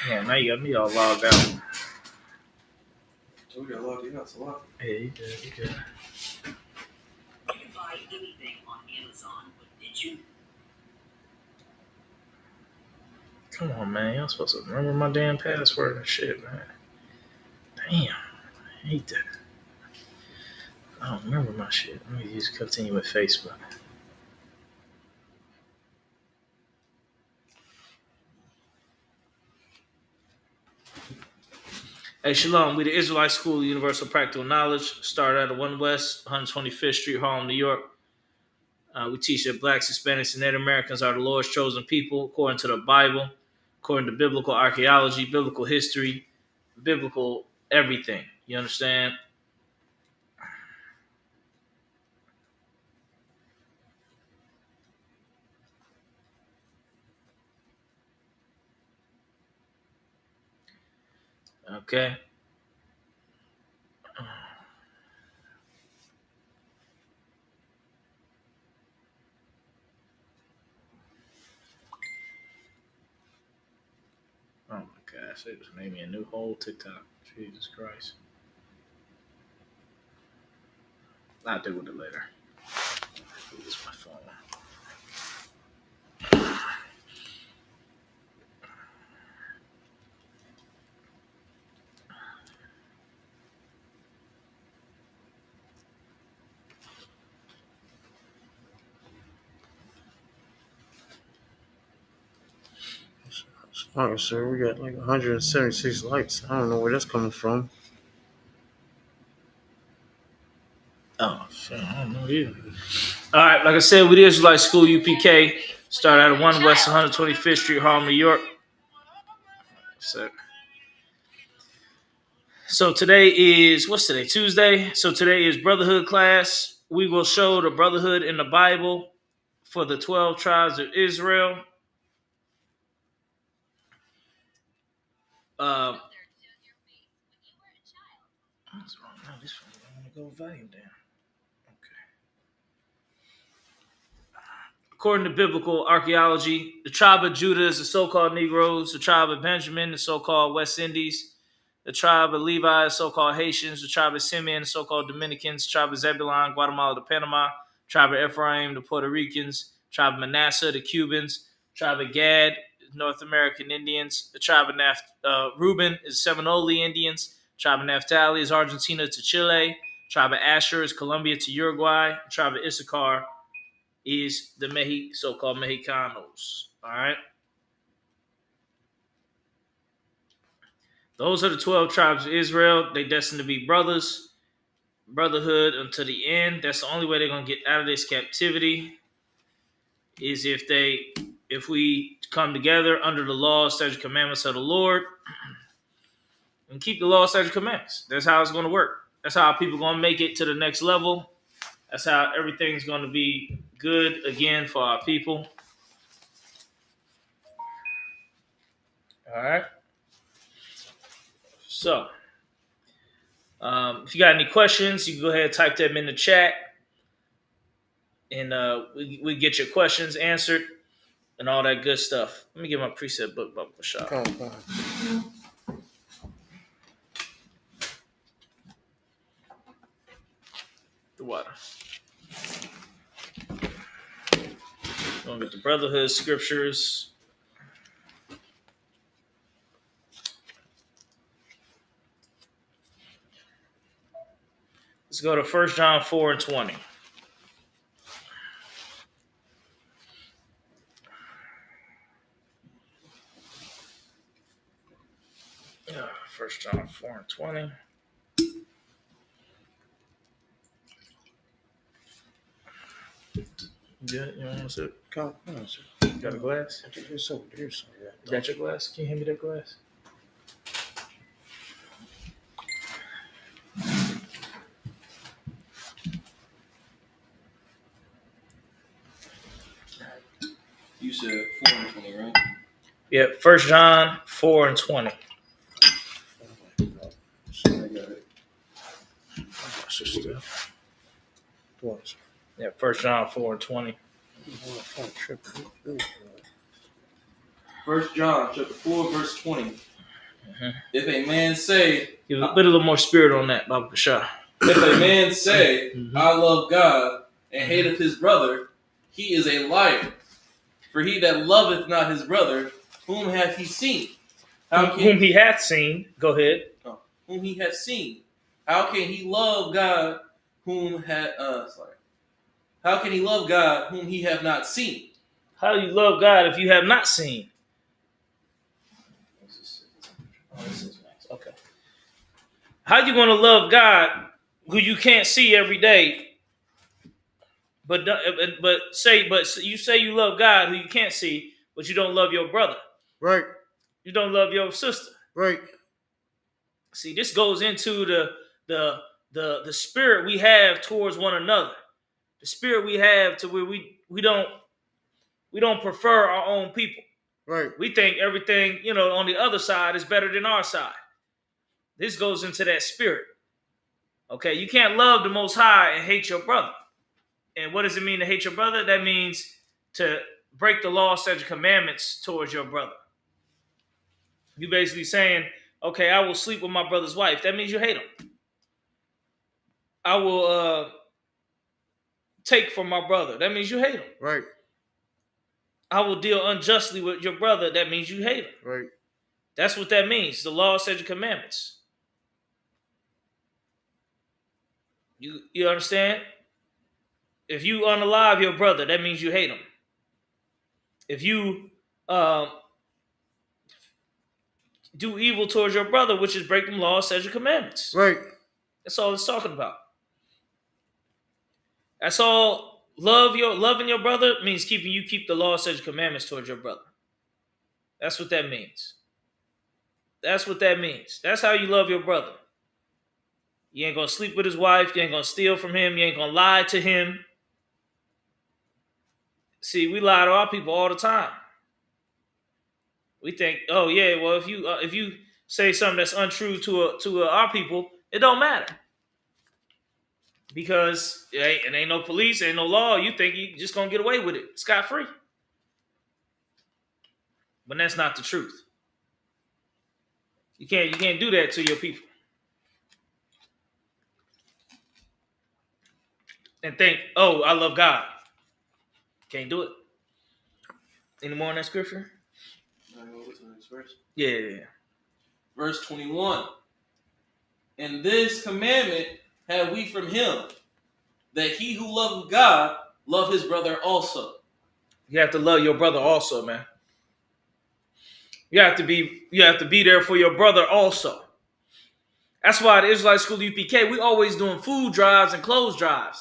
Yeah, now you got me all logged out. We got logged out, so what? Yeah, you good, you good. You buy anything on Amazon, but did you? Come on, man. Y'all supposed to remember my damn password and shit, man. Damn. I hate that. I don't remember my shit. Let me just continue with Facebook. Hey, Shalom. We the Israelite School of Universal Practical Knowledge. Started out of 1 West, 125th Street, Harlem, New York. We teach that blacks, Hispanics, and Native Americans are the Lord's chosen people according to the Bible, according to biblical archaeology, biblical history, biblical everything. You understand? Okay. Oh my gosh, they just made me a new whole TikTok. Jesus Christ. I'll deal with it later. This is my phone. All right, sir. We got like 176 likes. I don't know where that's coming from. Oh, shit, I don't know either. All right, like I said, we the Israelite School UPK. Started out of 1 West 125th Street, Harlem, New York. So today is, what's today? Tuesday. So today is Brotherhood class. We will show the Brotherhood in the Bible for the 12 tribes of Israel. What's wrong now? This phone don't want to go volume down. Okay. According to biblical archaeology, the tribe of Judah is the so-called Negroes, the tribe of Benjamin, the so-called West Indies, the tribe of Levi, the so-called Haitians, the tribe of Simeon, the so-called Dominicans, the tribe of Zebulon, Guatemala, the Panama, tribe of Ephraim, the Puerto Ricans, tribe of Manasseh, the Cubans, tribe of Gad, North American Indians, the tribe of Reuben is Seminole Indians, tribe of Naphtali is Argentina to Chile, tribe of Asher is Colombia to Uruguay, tribe of Issachar is the so-called Mexicanos. All right. Those are the 12 tribes of Israel. They destined to be brothers, brotherhood until the end. That's the only way they're going to get out of this captivity is if we come together under the law, statute, commandments of the Lord and keep the law, statute, commandments. That's how it's going to work. That's how people are going to make it to the next level. That's how everything's going to be good again for our people. All right. So, if you got any questions, you can go ahead and type them in the chat, and we get your questions answered and all that good stuff. Let me get my preset book bubble shot. Come on. The water. Gonna get the Brotherhood scriptures. Let's go to 1 John 4 and 20. Yeah, 1 John 4 and 20. Yeah, you want to sit? Come on, sir. Got a glass? It's over there, sir. You got your glass? Can you hand me that glass? You said 4 and 20, right? Yeah, 1 John 4 and 20. I got it. Sister. What? Yeah, 1 John 4:20. 1 John chapter 4, verse 20. Mhm. If a man say, Give a little more spirit on that, Baba Bashar. if a man say, Mhm. I love God, and Mhm. hateth his brother, he is a liar. For he that loveth not his brother, whom hath he seen? Whom he hath seen. Go ahead. Whom he hath seen? How can he love God whom How can he love God whom he have not seen? How do you love God if you have not seen? Okay. How you going to love God who you can't see every day? But you say you love God who you can't see, but you don't love your brother. Right. You don't love your sister. Right. See, this goes into the spirit we have towards one another. The spirit we have to where we don't prefer our own people. Right. We think everything, on the other side is better than our side. This goes into that spirit. Okay, you can't love the Most High and hate your brother. And what does it mean to hate your brother? That means to break the law, statute, commandments towards your brother. You basically saying, okay, I will sleep with my brother's wife. That means you hate him. I will take from my brother. That means you hate him. Right. I will deal unjustly with your brother. That means you hate him. Right. That's what that means. The law, statute, commandments. You understand? If you unalive your brother, that means you hate him. If you do evil towards your brother, which is breaking law, statute, commandments. Right. That's all it's talking about. That's all. Loving your brother means keep the law, statute, commandments towards your brother. That's what that means. That's what that means. That's how you love your brother. You ain't gonna sleep with his wife. You ain't gonna steal from him. You ain't gonna lie to him. See, we lie to our people all the time. We think, oh yeah, well if you say something that's untrue to our people, it don't matter because it ain't no police, ain't no law. You think you just gonna get away with it scot free, but that's not the truth. You can't do that to your people and think, oh, I love God. Can't do it. Any more in that scripture? Yeah. Verse 21. And this commandment have we from him, that he who loveth God love his brother also. You have to love your brother also, man. You have to be there for your brother also. That's why the Israelite School of UPK, we always doing food drives and clothes drives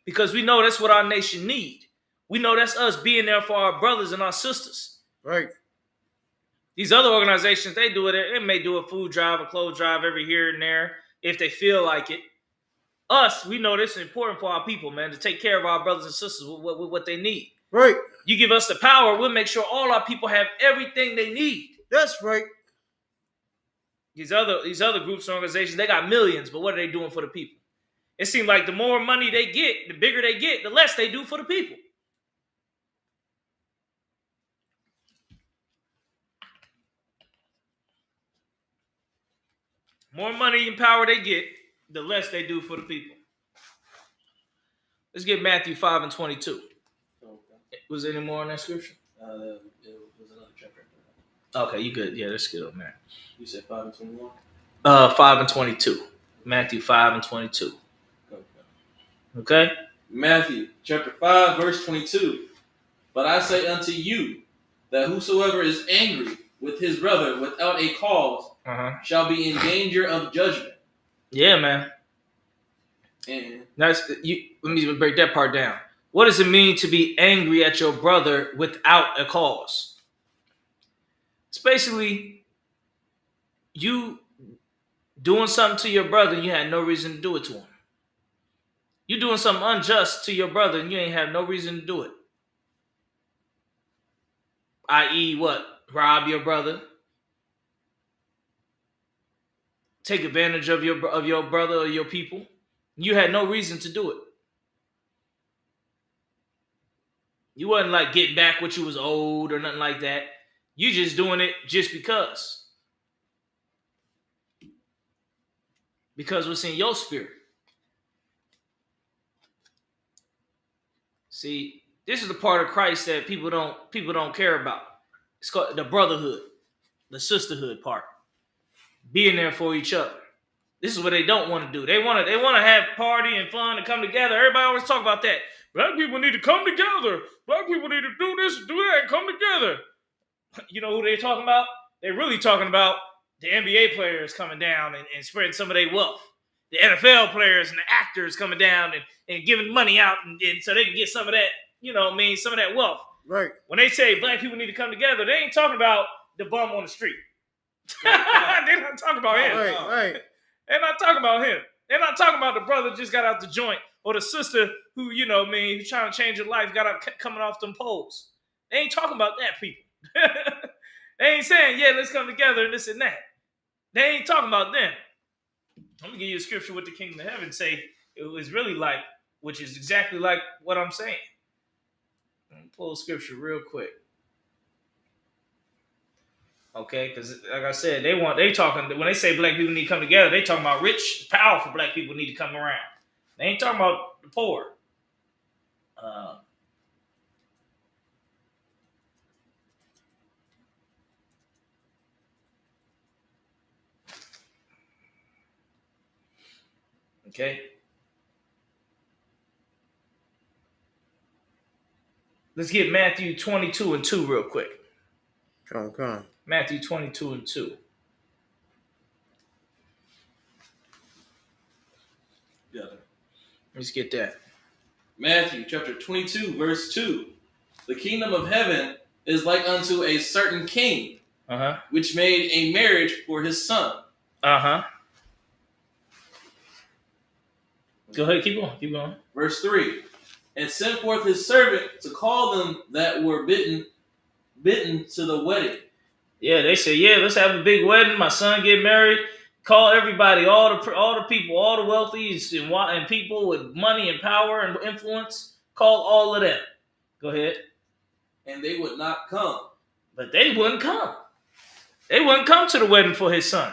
because we know that's what our nation need. We know that's us being there for our brothers and our sisters. Right. These other organizations, they do it. They may do a food drive, a clothes drive every here and there if they feel like it. Us, we know this is important for our people, man, to take care of our brothers and sisters with what they need. Right. You give us the power, we'll make sure all our people have everything they need. That's right. These other groups and organizations, they got millions, but what are they doing for the people? It seems like the more money they get, the bigger they get, the less they do for the people. More money and power they get, the less they do for the people. Let's get Matthew 5 and 22. Okay. Was there any more in that scripture? It was another chapter. Okay, you good. Yeah, that's good, man. You said 5 and 21? 5 and 22. Matthew 5 and 22. Okay? Matthew chapter 5, verse 22. But I say unto you, that whosoever is angry with his brother without a cause shall be in danger of judgment. Yeah, man. And Let me break that part down. What does it mean to be angry at your brother without a cause? It's basically you doing something to your brother and you had no reason to do it to him. You doing something unjust to your brother and you ain't have no reason to do it. I.e. what? Rob your brother. Take advantage of your brother or your people. You had no reason to do it. You wasn't like getting back what you was owed or nothing like that. You just doing it just because. Because what's in your spirit. See, this is the part of Christ that people don't care about. It's called the brotherhood, the sisterhood part. Being there for each other. This is what they don't want to do. They want to have party and fun and come together. Everybody always talk about that. Black people need to come together. Black people need to do this, do that, come together. You know who they're talking about? They're really talking about the NBA players coming down and spreading some of their wealth. The NFL players and the actors coming down and giving money out and so they can get some of that, some of that wealth. Right. When they say black people need to come together, they ain't talking about the bum on the street. They're not talking about him. Right. They're not talking about him. They're not talking about the brother who just got out the joint or the sister who, who's trying to change her life, got out coming off them poles. They ain't talking about that, people. They ain't saying, yeah, let's come together and this and that. They ain't talking about them. I'm going to give you a scripture what the kingdom of heaven say it was really like, which is exactly like what I'm saying. Let me pull a scripture real quick. Okay, because like I said, when they say black people need to come together, they talking about rich, powerful black people need to come around. They ain't talking about the poor. Okay. Let's get Matthew 22:2 real quick. Come on. Matthew 22:2. Yeah. Let's get that. Matthew chapter 22, verse 2. The kingdom of heaven is like unto a certain king, which made a marriage for his son. Go ahead, keep going. Verse 3. And sent forth his servant to call them that were bidden to the wedding. Yeah, they say, yeah, let's have a big wedding. My son get married. Call everybody, all the people, all the wealthies and people with money and power and influence. Call all of them. Go ahead. And they would not come. But they wouldn't come. They wouldn't come to the wedding for his son.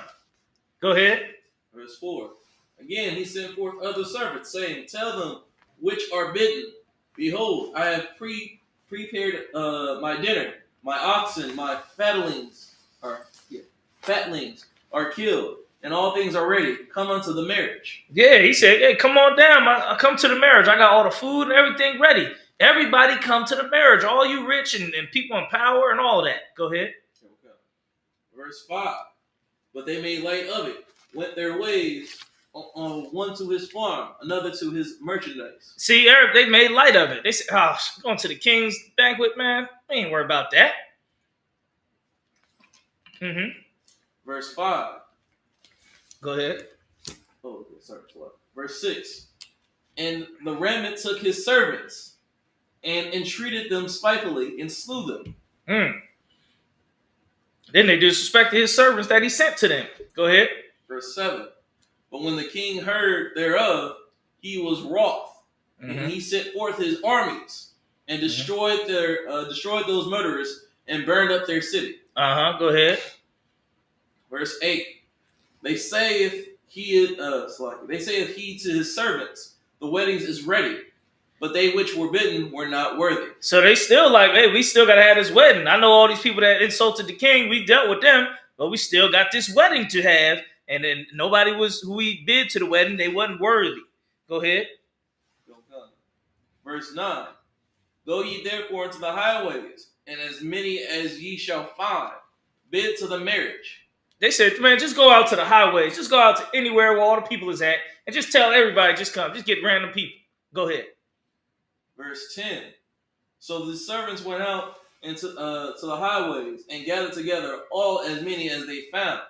Go ahead. Verse 4. Again, he sent forth other servants, saying, tell them which are bidden, behold, I have prepared my dinner. My oxen, my fatlings are killed, and all things are ready. Come unto the marriage. Yeah, he said, hey, come on down. I come to the marriage. I got all the food and everything ready. Everybody come to the marriage. All you rich and people in power and all of that. Go ahead. Okay. Verse 5. But they made light of it, went their ways, one to his farm, another to his merchandise. See, they made light of it. They said, oh, going to the king's banquet, man. We ain't worried about that. Verse 5. Go ahead. Oh, okay, sorry. Verse 6. And the remnant took his servants and entreated them spitefully and slew them. Then they disrespected his servants that he sent to them. Go ahead. Verse 7. But when the king heard thereof, he was wroth, and he sent forth his armies and destroyed those murderers and burned up their city. Go ahead. Verse 8. They say if he to his servants, the weddings is ready, but they which were bidden were not worthy. So they still like, hey, we still gotta have this wedding. I know all these people that insulted the king, we dealt with them, but we still got this wedding to have. And then nobody was who we bid to the wedding. They wasn't worthy. Go ahead. Verse 9. Go ye therefore into the highways, and as many as ye shall find, bid to the marriage. They said, man, just go out to the highways. Just go out to anywhere where all the people is at. And just tell everybody, just come. Just get random people. Go ahead. Verse 10. So the servants went out into to the highways and gathered together all as many as they found,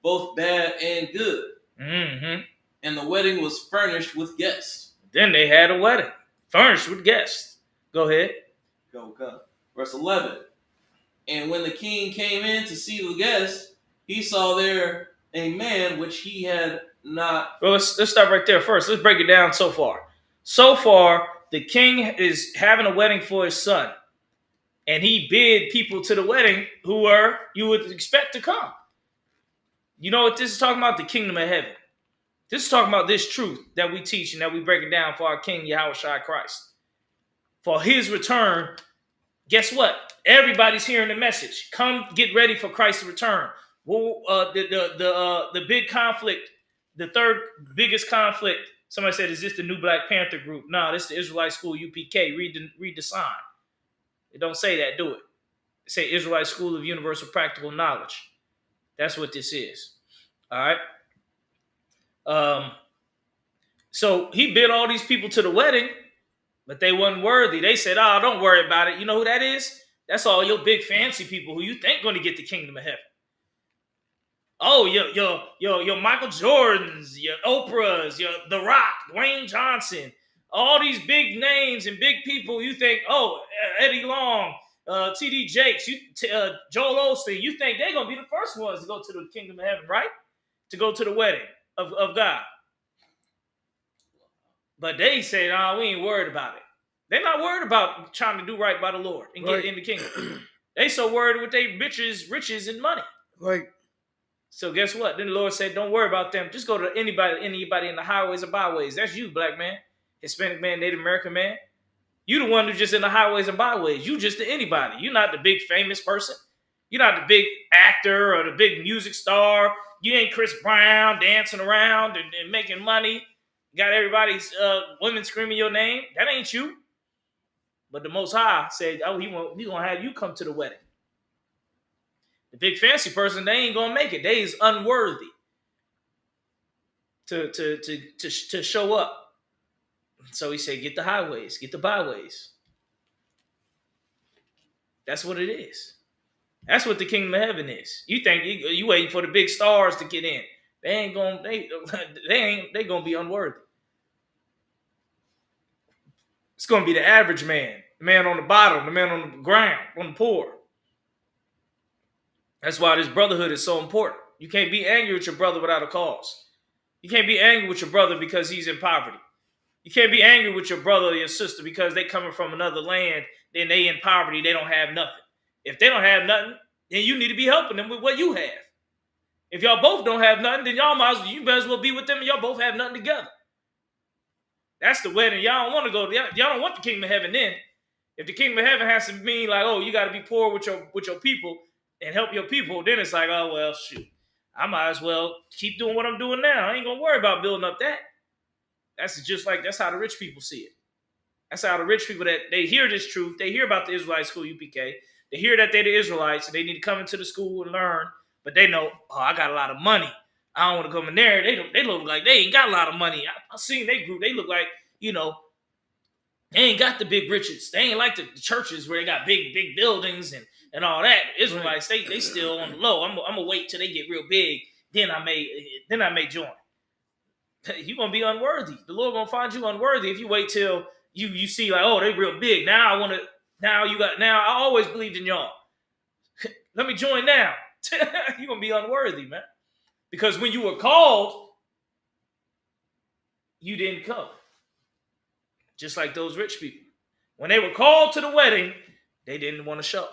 both bad and good. And the wedding was furnished with guests. Then they had a wedding, furnished with guests. Go ahead. Go. Verse 11. And when the king came in to see the guests, he saw there a man which he had not. Well, let's start right there first. Let's break it down so far. So far, the king is having a wedding for his son, and he bid people to the wedding who were you would expect to come. You know what this is talking about? The kingdom of heaven. This is talking about this truth that we teach and that we break it down for our King Yahweh Shai Christ. For his return, guess what? Everybody's hearing the message. Come get ready for Christ's return. Well, the big conflict, the third biggest conflict. Somebody said, "Is this the new Black Panther group?" No, this is the Israelite School UPK. Read the sign. It don't say that, do it? It say Israelite School of Universal Practical Knowledge. That's what this is. All right. So he bid all these people to the wedding, but they wasn't worthy. They said, "Oh, don't worry about it." You know who that is? That's all your big fancy people who you think going to get the kingdom of heaven. Oh, your Michael Jordans, your Oprahs, your The Rock, Dwayne Johnson, all these big names and big people. You think, oh, Eddie Long, T.D. Jakes, Joel Osteen. You think they're gonna be the first ones to go to the kingdom of heaven, right? To go to the wedding of God. But they say, "No, we ain't worried about it." They're not worried about trying to do right by the Lord and get in the kingdom. They so worried with their riches and money. Right. So guess what? Then the Lord said, "Don't worry about them. Just go to anybody in the highways or byways." That's you, black man, Hispanic man, Native American man. You the one who's just in the highways and byways. You just anybody. You're not the big famous person. You're not the big actor or the big music star. You ain't Chris Brown dancing around and making money. Got everybody's women screaming your name. That ain't you. But the Most High said, "Oh, he gonna have you come to the wedding." The big fancy person, they ain't gonna make it. They is unworthy to show up. So he said, "Get the highways, get the byways." That's what it is. That's what the kingdom of heaven is. You think you waiting for the big stars to get in? They gonna be unworthy. It's gonna be the average man, the man on the bottom, the man on the ground, on the poor. That's why this brotherhood is so important. You can't be angry with your brother without a cause. You can't be angry with your brother because he's in poverty. You can't be angry with your brother or your sister because they coming from another land, then they in poverty, they don't have nothing. If they don't have nothing, then you need to be helping them with what you have. If y'all both don't have nothing, then you better as well be with them and y'all both have nothing together. That's the wedding. Y'all don't want to go. Y'all don't want the kingdom of heaven then. If the kingdom of heaven has to mean like, oh, you got to be poor with your people and help your people, then it's like, oh, well, shoot. I might as well keep doing what I'm doing now. I ain't going to worry about building up that. That's how the rich people see it. That's how the rich people that they hear this truth, they hear about the Israelite School UPK, they hear that they're the Israelites and they need to come into the school and learn, but they know, oh, I got a lot of money. I don't want to come in there. They look like they ain't got a lot of money. I seen they group. They look like, they ain't got the big riches. They ain't like the churches where they got big buildings and all that. Israelites, they still on the low. I'm gonna wait till they get real big. Then I may join. You're gonna be unworthy. The Lord gonna find you unworthy if you wait till you see like, oh, they real big. Now I always believed in y'all. Let me join now. You're gonna be unworthy, man. Because when you were called, you didn't come. Just like those rich people. When they were called to the wedding, they didn't want to show.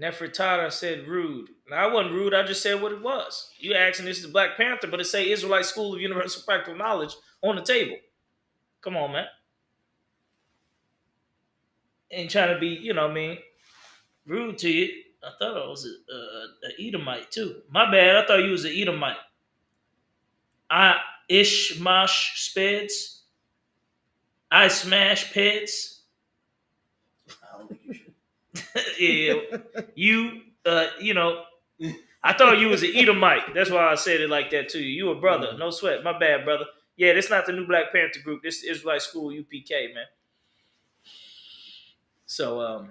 Nefertara said rude. Now, I wasn't rude. I just said what it was. You asking this is the Black Panther, but it say Israelite School of Universal Practical Knowledge on the table. Come on, man. Ain't trying to be, rude to you. I thought I was an Edomite, too. My bad. I thought you was an Edomite. Ishmash speds. I smash pets. I don't think you should. Yeah, I thought you was an Edomite. That's why I said it like that to you. You a brother. No sweat. My bad, brother. Yeah, this not the new Black Panther group. This is Israelite School UPK, man. So,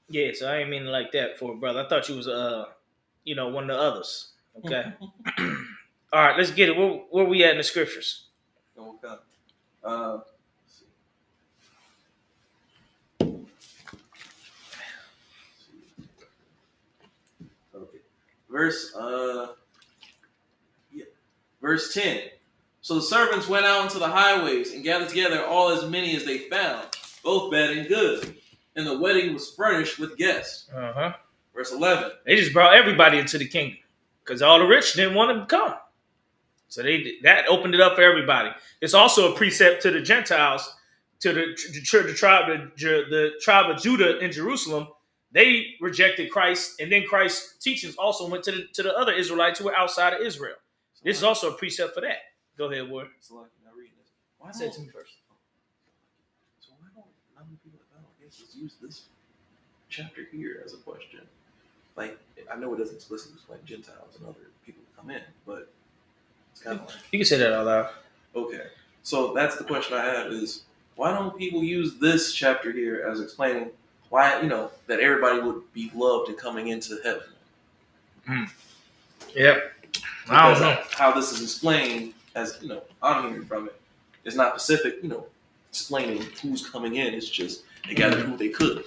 yeah, so I ain't mean like that for a brother. I thought you was, one of the others. Okay. All right, let's get it. Where we at in the scriptures? Okay. Okay. verse 10. So the servants went out into the highways and gathered together all as many as they found, both bad and good. And the wedding was furnished with guests. Verse 11. They just brought everybody into the kingdom because all the rich didn't want them to come. So that opened it up for everybody. It's also a precept to the Gentiles, to the tribe of Judah in Jerusalem. They rejected Christ, and then Christ's teachings also went to the other Israelites who were outside of Israel. This is also a precept for that. Go ahead, Ward. So like, now reading this. Why Say it to me first. So why don't none of the people just use this chapter here as a question? Like, I know it doesn't explicitly explain Gentiles and other people who come in, but it's kind of like, You can say that out loud. okay. So that's the question I have is, why don't people use this chapter here as explaining why, that everybody would be loved and coming into heaven? Yep. I don't know how this is explained, as I'm hearing from it. It's not specific, explaining who's coming in. It's just they gathered who they could.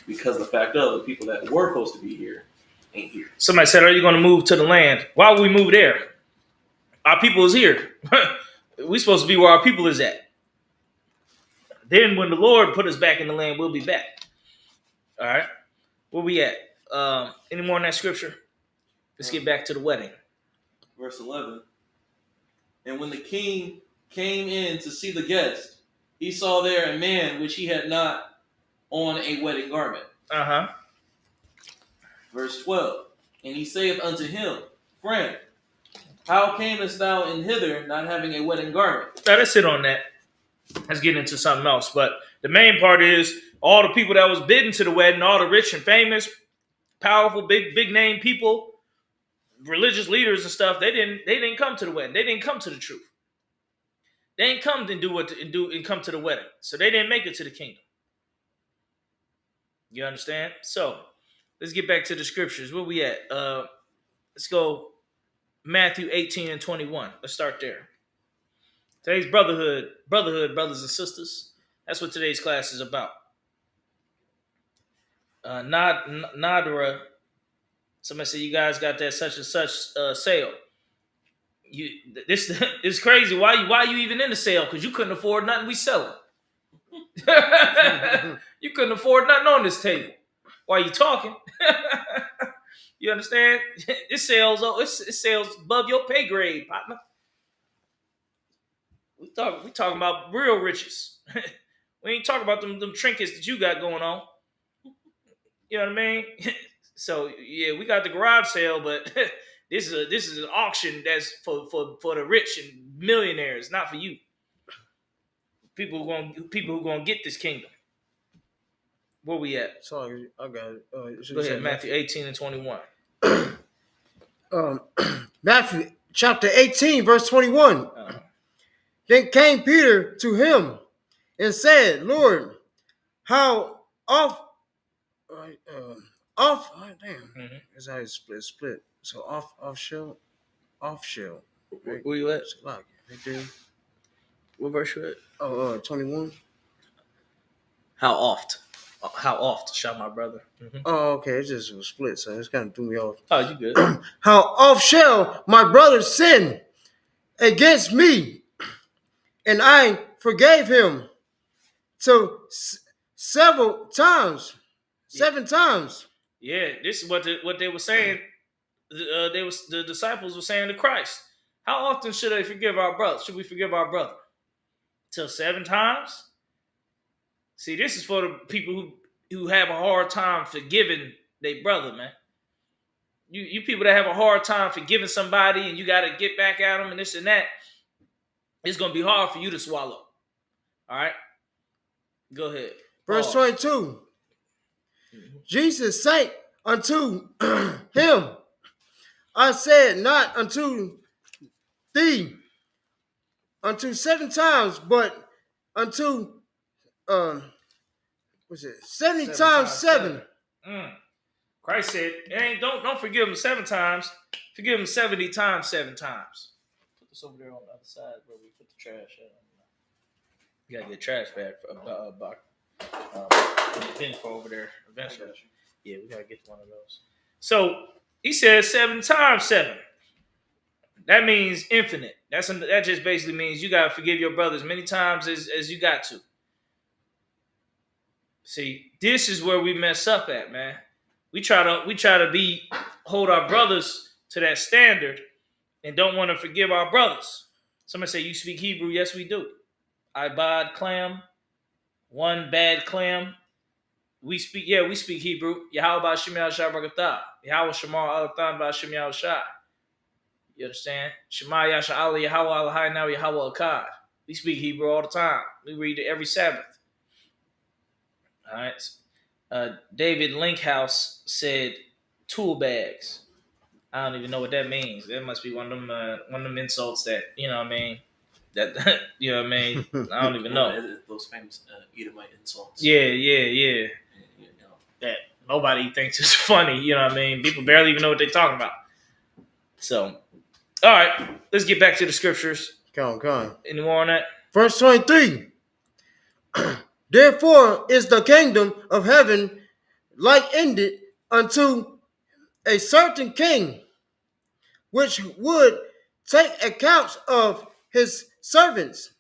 Because the fact of the people that were supposed to be here ain't here. Somebody said, "Are you going to move to the land?" Why would we move there? Our people is here. We're supposed to be where our people is at. Then when the Lord put us back in the land, we'll be back. All right. Where we at? Any more in that scripture? Let's get back to the wedding. Verse 11. And when the king came in to see the guest, he saw there a man which he had not on a wedding garment. Verse 12. And he saith unto him, Friend, how camest thou in hither not having a wedding garment? Now, let's sit on that. Let's get into something else. But the main part is all the people that was bidden to the wedding, all the rich and famous, powerful, big name people, religious leaders and stuff, they didn't come to the wedding. They didn't come to the truth. They didn't come and come to the wedding. So they didn't make it to the kingdom. You understand? So let's get back to the scriptures. Where we at? Let's go Matthew 18 and 21. Let's start there. Today's brotherhood, brothers and sisters. That's what today's class is about. Nadra. Somebody said you guys got that such and such sale. This is crazy. Why you even in the sale? Because you couldn't afford nothing we selling. You couldn't afford nothing on this table. Why you talking? You understand? It sells above your pay grade, partner. We talking about real riches. We ain't talking about them trinkets that you got going on. You know what I mean? So yeah, we got the garage sale, but this is an auction that's for the rich and millionaires, not for you. People who gonna get this kingdom. Where we at? Sorry, I got it. Go ahead, Matthew 18 and 21. Matthew chapter 18, verse 21. Then came Peter to him and said, Lord, how off That's how it's split. So off shell. Right? Where you at? Right there. What verse you at? 21. How oft, shall my brother? Oh, okay. It just was split, so it's kind of threw me off. Oh, you good? How oft shall my brother sin against me, and I forgave him? So seven times. Yeah, this is what they were saying. The disciples were saying to Christ. How often should they forgive our brother? Should we forgive our brother? Till 7 times? See, this is for the people who have a hard time forgiving their brother, man. You people that have a hard time forgiving somebody and you got to get back at them and this and that, it's going to be hard for you to swallow. All right? Go ahead. Verse 22. Jesus said unto him, I said not unto thee unto 7 times, but unto 70 times 7. Christ said, "Hey, don't forgive him 7 times. Forgive him 70 times 7 times." Put this over there on the other side where we put the trash at. You gotta get trash bag bin for over there eventually. Yeah, we gotta get one of those. So he says 7 times 7. That means infinite. That just basically means you gotta forgive your brother as many times as you got to. See, this is where we mess up at, man. We try to hold our brothers to that standard and don't want to forgive our brothers. Somebody say, you speak Hebrew? Yes, we do. Ibad clam, one bad clam. We speak Hebrew. Yahweh Shem Yahshua Barakatah. Yahweh Shemar Alathan Ba'Shem Yahushai. You understand? Shema Yasha Allah Yahweh Alahai now Yahweh Akkad. We speak Hebrew all the time. We read it every Sabbath. All right. David Linkhouse said tool bags. I don't even know what that means. That must be one of them insults that, you know what I mean? That you know what I mean? I don't even know. Those famous Edomite insults. Yeah. That nobody thinks is funny, you know what I mean? People barely even know what they're talking about. So, all right, let's get back to the scriptures. Come on. Any more on that? Verse 23. Therefore is the kingdom of heaven like ended unto a certain king, which would take account of his servants.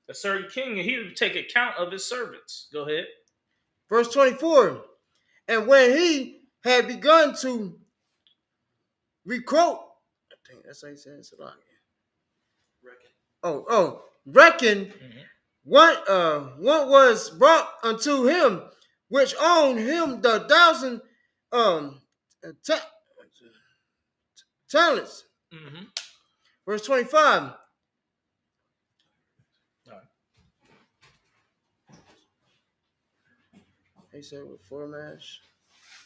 A certain king, and he would take account of his servants. Go ahead. Verse 24. And when he had begun to recruit, I think that's how he says it. Reckon. Mm-hmm. What was brought unto him, which owned him the 1,000 talents. Mm-hmm. Verse 25. All right. He said with 4 mash.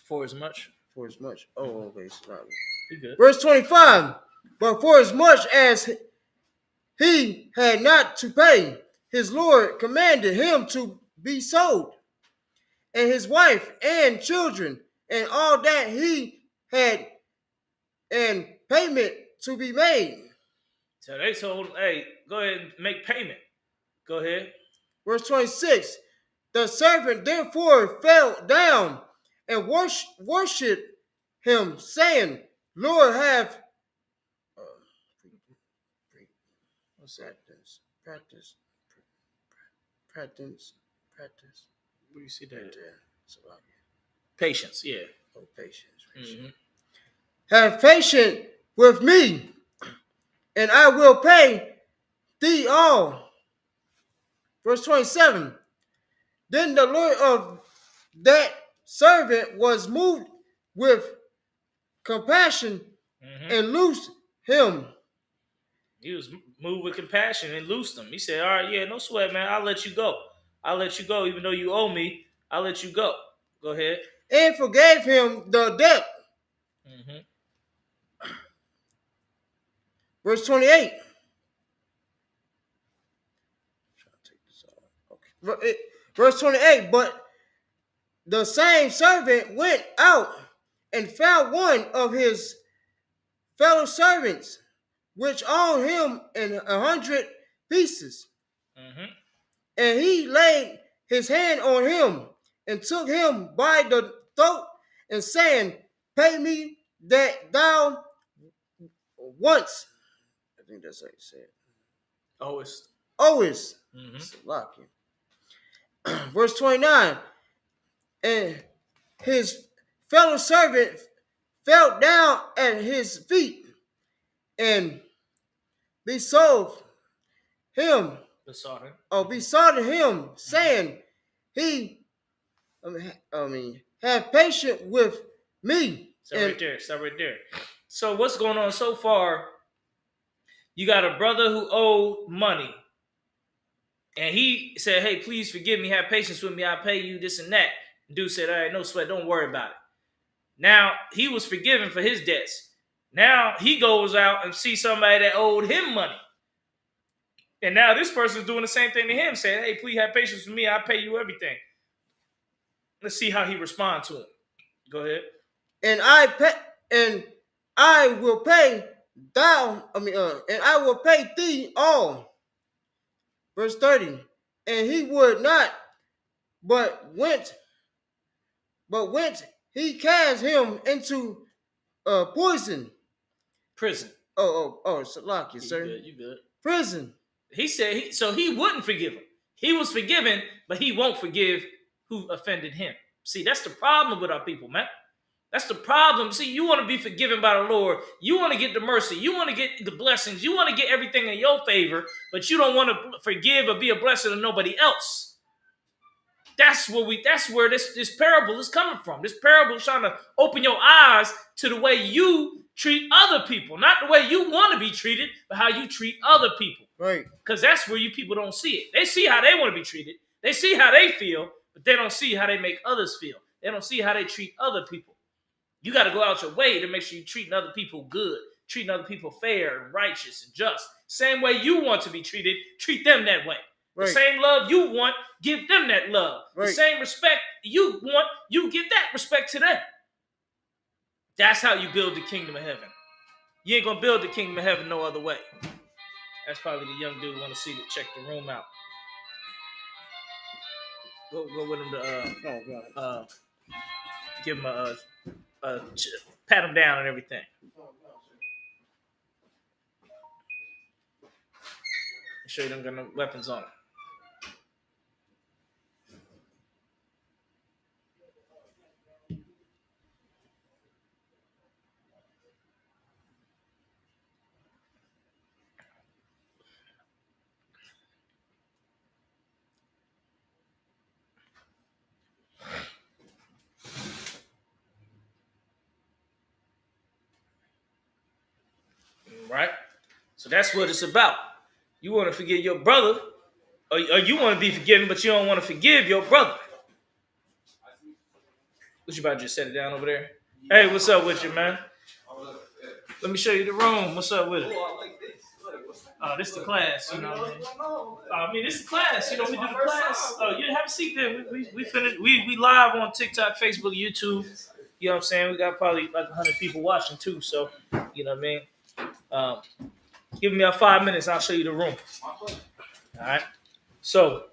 For as much. For as much. Oh, okay. Sorry. You good. Verse 25. But for as much as he had not to pay, his Lord commanded him to be sold, and his wife and children, and all that he had, and payment to be made. So they told, hey, go ahead and make payment. Go ahead. Verse 26. The servant therefore fell down and worshipped him, saying, Lord, have practice. Where do you see that? Right there. Patience, yeah. Oh, patience. Mm-hmm. Have patience with me, and I will pay thee all. Verse 27. Then the Lord of that servant was moved with compassion and loosed him. He was moved with compassion and loosed him. He said, all right, yeah, no sweat, man. I'll let you go. Even though you owe me. I'll let you go. Go ahead. And forgave him the debt. Mm-hmm. Verse 28. Okay. Verse 28. But the same servant went out and found one of his fellow servants, which owned him in 100 pieces. Mm-hmm. And he laid his hand on him and took him by the throat and saying, pay me that thou once. I think that's how you say it. Owest. Mm-hmm. Verse 29. And his fellow servant fell down at his feet and besought him, saying, have patience with me. Stop right there. So what's going on so far? You got a brother who owed money. And he said, hey, please forgive me. Have patience with me. I'll pay you this and that. Dude said, all right, no sweat. Don't worry about it. Now, he was forgiven for his debts. Now, he goes out and sees somebody that owed him money. And now this person's doing the same thing to him, saying, hey, please have patience with me. I'll pay you everything. Let's see how he responds to him. Go ahead. And I will pay thee all. Verse 30. And he would not, but went he cast him into poison. Prison. Salaki, sir. You good. Prison. He said he wouldn't forgive him. He was forgiven, but he won't forgive who offended him. See, that's the problem with our people, man. That's the problem. See, you want to be forgiven by the Lord. You want to get the mercy. You want to get the blessings. You want to get everything in your favor, but you don't want to forgive or be a blessing to nobody else. That's where this parable is coming from. This parable is trying to open your eyes to the way you treat other people, not the way you want to be treated, but how you treat other people. Right. Because that's where you people don't see it. They see how they want to be treated. They see how they feel, but they don't see how they make others feel. They don't see how they treat other people. You got to go out your way to make sure you're treating other people good, treating other people fair and righteous and just. Same way you want to be treated, treat them that way. Right. The same love you want, give them that love. Right. The same respect you want, you give that respect to them. That's how you build the kingdom of heaven. You ain't going to build the kingdom of heaven no other way. That's probably the young dude want to see to check the room out. Go with him to give him pat him down and everything. Make sure you don't got no weapons on him. Right? So that's what it's about. You want to forgive your brother, or you want to be forgiven, but you don't want to forgive your brother. What you about to just set it down over there? Hey, what's up with you, man? Let me show you the room. What's up with it? This is the class, you know what I mean? This is the class. You know, we do the class. You have a seat there. We finished. We live on TikTok, Facebook, YouTube. You know what I'm saying? We got probably like 100 people watching too. So, you know what I mean? Give me 5 minutes. I'll show you the room. All right. So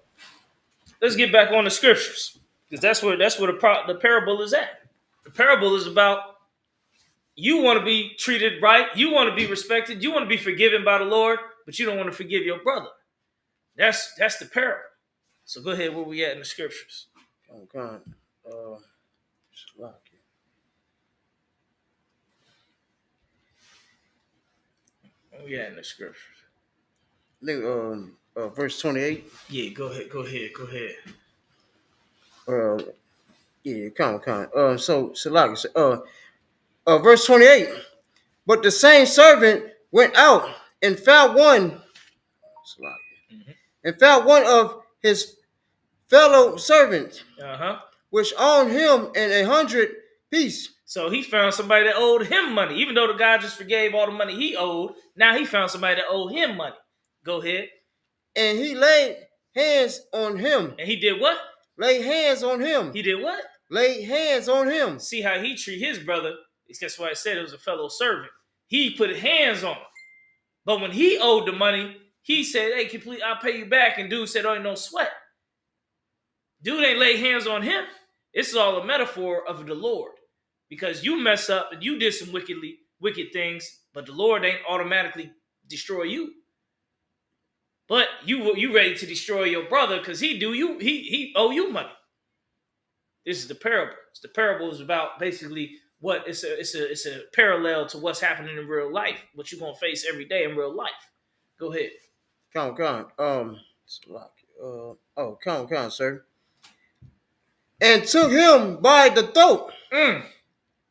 let's get back on the scriptures, because that's where the parable is at. The parable is about you want to be treated right, you want to be respected, you want to be forgiven by the Lord, but you don't want to forgive your brother. That's the parable. So go ahead. Where we at in the scriptures? Where we at in the scriptures? I think verse 28. Yeah, go ahead. Yeah, come on. So verse 28. But the same servant went out and found one of his fellow servants, which owed him 100 pieces. So he found somebody that owed him money, even though the guy just forgave all the money he owed. Now he found somebody that owed him money. Go ahead. And he laid hands on him. And he did what? Laid hands on him. He did what? Laid hands on him. See how he treat his brother. That's why I said it was a fellow servant. He put hands on him. But when he owed the money, he said, hey, I'll pay you back. And dude said, oh, no sweat. Dude ain't laid hands on him. It's all a metaphor of the Lord. Because you mess up and you did some wicked things, but the Lord ain't automatically destroy you. But you ready to destroy your brother because he owe you money. This is the parable. The parable is about basically what it's a parallel to what's happening in real life, what you're gonna face every day in real life. Go ahead. Come on, sir. And took him by the throat.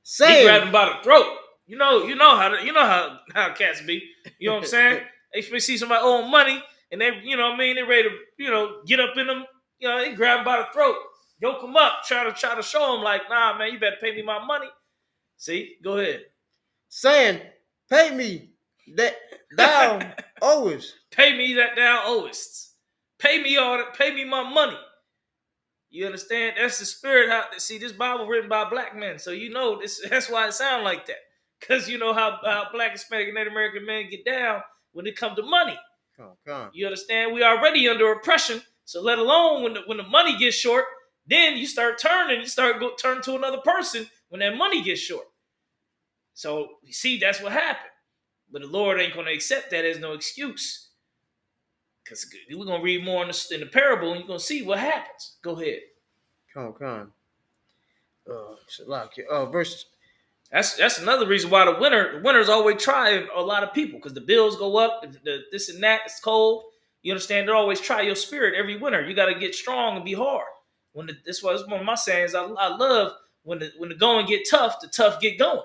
Saying, he grabbed him by the throat. You know how cats be. You know what I'm saying? They see somebody owing money and they, you know what I mean, they ready to, get up in them, they grab him by the throat, yoke him up, try to show him like, nah, man, you better pay me my money. See, go ahead. Saying, pay me that thou owest. Pay me that thou owest. Pay me my money. You understand? That's the spirit. See, this Bible written by black men, so that's why it sounds like that. Because you know how black, Hispanic, and Native American men get down when it comes to money. You understand? We already under oppression, so let alone when the money gets short, then you start turning. You turn to another person when that money gets short. So you see, that's what happened. But the Lord ain't going to accept that as no excuse. Because we're going to read more in the parable, and you're going to see what happens. Go ahead. Come on. Verse. That's another reason why the winners always try a lot of people, because the bills go up, this and that, it's cold. You understand? They always try your spirit every winter. You got to get strong and be hard. This was one of my sayings. I love when the going get tough, the tough get going.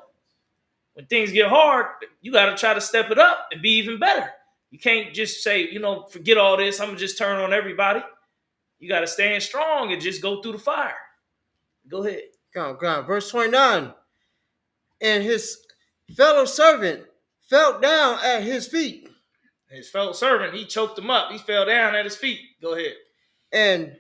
When things get hard, you got to try to step it up and be even better. You can't just say, forget all this. I'm gonna just turn on everybody. You got to stand strong and just go through the fire. Go ahead. Come on. Verse 29. And his fellow servant fell down at his feet. His fellow servant, he choked him up. He fell down at his feet. Go ahead. And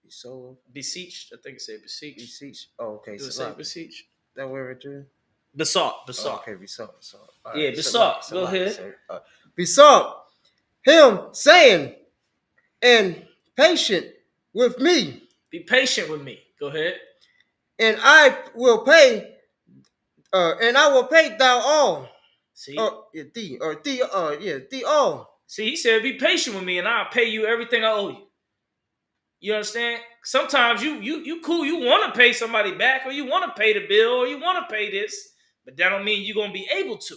so beseeched. I think it said beseech. Beseech. Oh, okay. Does it say beseech? That word right there? Besought. Oh, okay, besought. Right. Yeah, besought. Go ahead. Besought him, saying, and patient with me. Be patient with me. Go ahead. And I will pay. And I will pay thou all. See? Thee all. See, he said, be patient with me, and I'll pay you everything I owe you. You understand? Sometimes you cool, you want to pay somebody back, or you want to pay the bill, or you want to pay this, but that don't mean you're gonna be able to.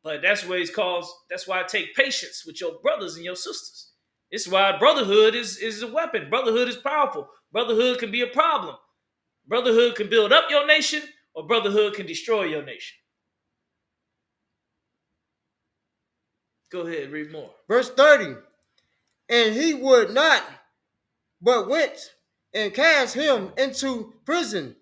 But that's why I take patience with your brothers and your sisters. This is why brotherhood is a weapon. Brotherhood is powerful. Brotherhood can be a problem. Brotherhood can build up your nation, or brotherhood can destroy your nation. Go ahead, read more. Verse 30. And he would not, but went and cast him into prison.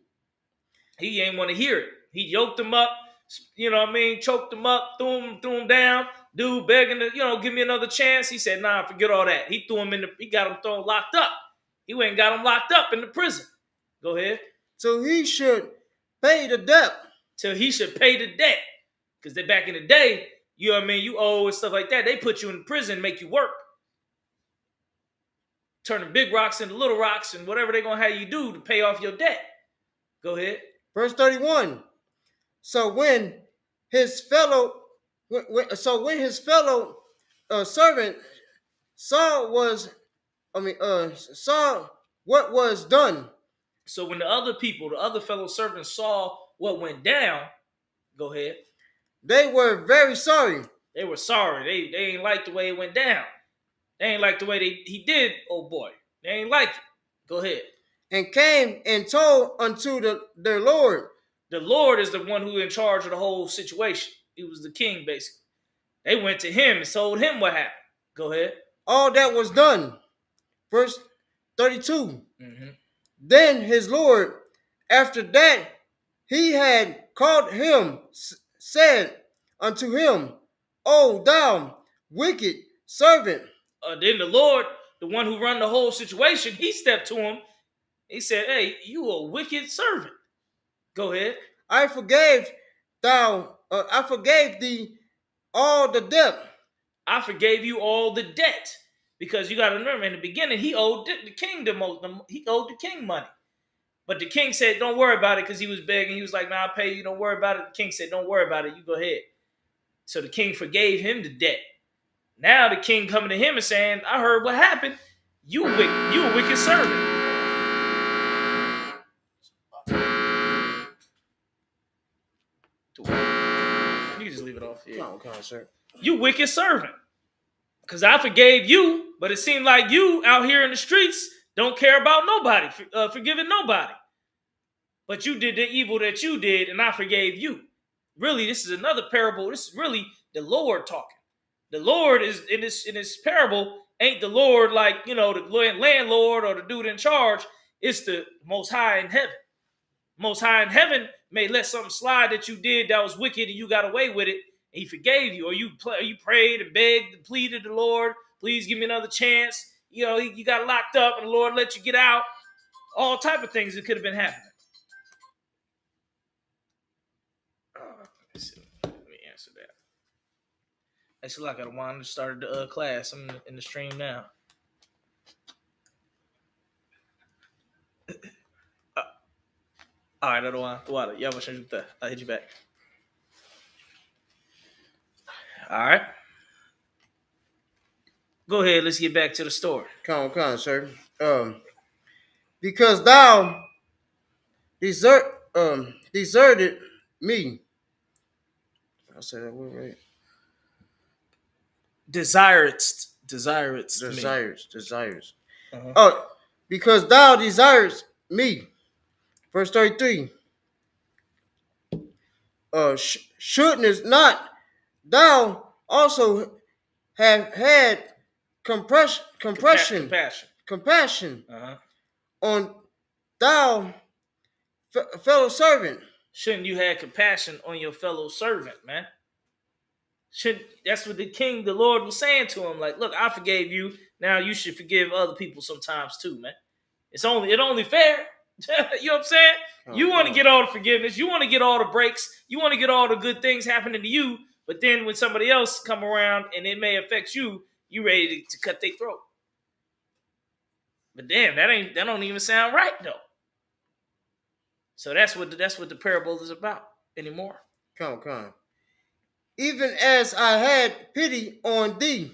He ain't want to hear it. He yoked him up, choked him up, threw him down. Dude begging to, give me another chance. He said, nah, forget all that. He got him thrown locked up. He went and got him locked up in the prison. Go ahead. So he should pay the debt. Because they back in the day, you owe and stuff like that. They put you in prison, make you work. Turning big rocks into little rocks and whatever they're going to have you do to pay off your debt. Go ahead. Verse 31. So when his fellow servant saw what was done. So when the other fellow servants saw what went down, go ahead. They were very sorry. They were sorry. They ain't like the way it went down. They ain't like the way he did, oh boy. They ain't like it. Go ahead. And came and told unto their Lord. The Lord is the one who in charge of the whole situation. He was the king, basically. They went to him and told him what happened. Go ahead. All that was done. Verse 32. Mm-hmm. Then his Lord, after that he had called him, said unto him, O thou wicked servant. Then the Lord, the one who run the whole situation, he stepped to him. He said, hey, you a wicked servant. Go ahead. I forgave thee all the debt. I forgave you all the debt. Because you got to remember, in the beginning, he owed the king he owed the king money. But the king said, don't worry about it, because he was begging. He was like, I'll pay you, don't worry about it. The king said, don't worry about it, you go ahead. So the king forgave him the debt. Now the king coming to him and saying, I heard what happened. You a wicked servant. You can just leave it off here. No, okay, sir. You wicked servant. Because I forgave you, but it seemed like you out here in the streets don't care about nobody, forgiving nobody. But you did the evil that you did, and I forgave you. Really, this is another parable. This is really the Lord talking. The Lord is in this parable ain't the Lord like, the landlord or the dude in charge. It's the Most High in heaven. Most High in heaven may let something slide that you did that was wicked and you got away with it, and he forgave you. Or you prayed and begged and pleaded to the Lord, please give me another chance. You got locked up and the Lord let you get out. All type of things that could have been happening. Let me answer that. Actually, I got to wind started the class. I'm in the stream now. All right, I don't want the water. Yeah, I'll hit you back. All right. Go ahead. Let's get back to the story. Come on, sir. Because thou deserted me. I said that word right. Desires Desires. Uh-huh. Oh, because thou desires me. Verse 33. Shouldn't not thou also have had compassion Uh-huh. on thou fellow servant? Shouldn't you have compassion on your fellow servant, man? That's what the Lord was saying to him. Like, look, I forgave you. Now you should forgive other people sometimes too, man. It only fair. You know what I'm saying? You want to get all the forgiveness. You want to get all the breaks. You want to get all the good things happening to you. But then when somebody else come around and it may affect you, you ready to cut their throat. But damn, that don't even sound right though. So that's what the parable is about anymore. Come on. Even as I had pity on thee.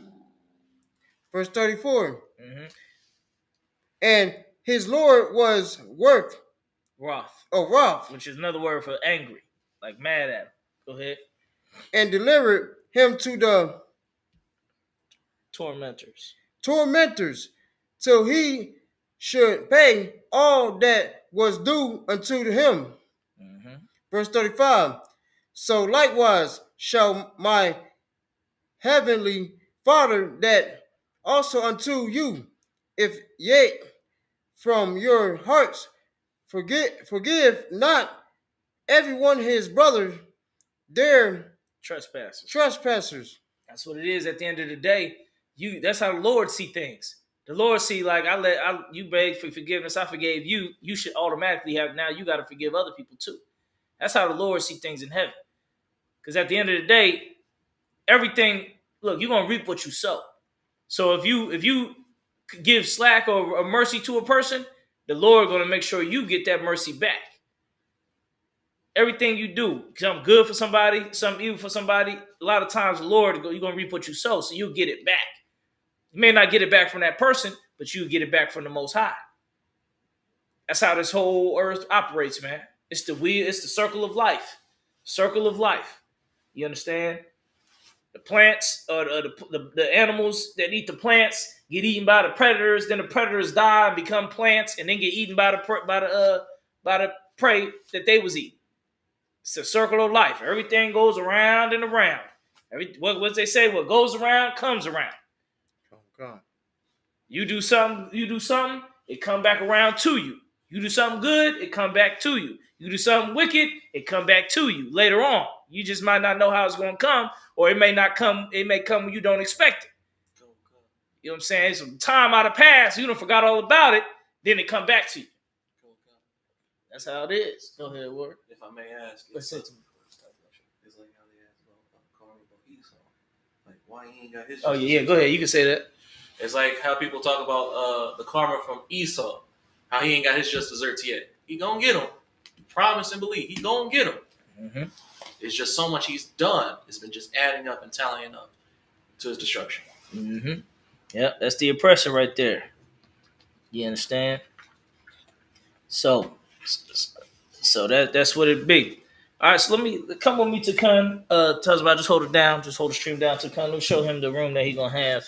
Verse 34. Mm-hmm. And his Lord was wroth, which is another word for angry, like mad at him. Go ahead. And delivered him to the tormentors till he should pay all that was due unto him. Mm-hmm. Verse 35. So likewise shall my heavenly Father that also unto you, if yet from your hearts forgive not everyone his brother their trespassers. That's what it is at the end of the day. That's how the Lord see things. The Lord see, like, you beg for forgiveness, I forgave you. You should automatically have, now you got to forgive other people too. That's how the Lord see things in heaven. Because at the end of the day, everything, look, you're gonna reap what you sow. So if you give slack or mercy to a person, the Lord gonna make sure you get that mercy back. Everything you do, something good for somebody, something evil for somebody, a lot of times the Lord, you're going to reap what you sow, so you'll get it back. You may not get it back from that person, but you get it back from the Most High. That's how this whole earth operates, man. It's the circle of life. Circle of life. You understand? The plants, the animals that eat the plants get eaten by the predators, then the predators die and become plants, and then get eaten by the prey that they was eating. It's a circle of life. Everything goes around and around. What they say, what goes around comes around. Oh God. You do something, it come back around to you. You do something good, it come back to you. You do something wicked, it come back to you later on. You just might not know how it's going to come, or it may not come. It may come when you don't expect it. You know what I'm saying? Some time out of past, you don't forgot all about it, then it come back to you. That's how it is. Go ahead, Ward. If I may ask, Let's say to me. It's like how they ask about karma about Esau. Like, why he ain't got his? Oh yeah, go ahead. You can say that. It's like how people talk about the karma from Esau, how he ain't got his just desserts yet. He gonna get them. Promise and believe. He gonna get them. Mm-hmm. It's just so much he's done. It's been just adding up and tallying up to his destruction. Mm-hmm. Yeah, that's the oppressor right there. You understand? So that's what it be. All right, so let me come with me to Kun. Tell us about, just hold it down, just hold the stream down to Kun. Let me show him the room that he gonna have.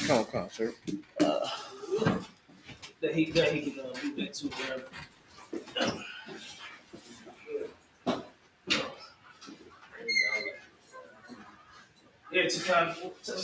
Come on, sir. That he can move into wherever. Yeah, to Kun. Tell me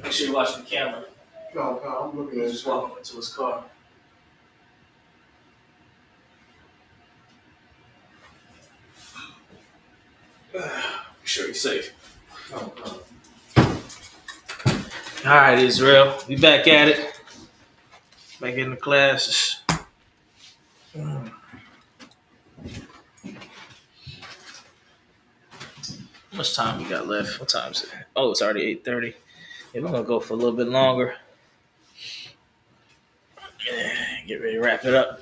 Make sure you're watching the camera. No, I'm looking at Just walking into his car. Make sure he's safe. All right, Israel. We back at it. Back in the classes. How much time we got left? What time is it? Oh, it's already 8:30. Yeah, we're gonna go for a little bit longer. Get ready to wrap it up.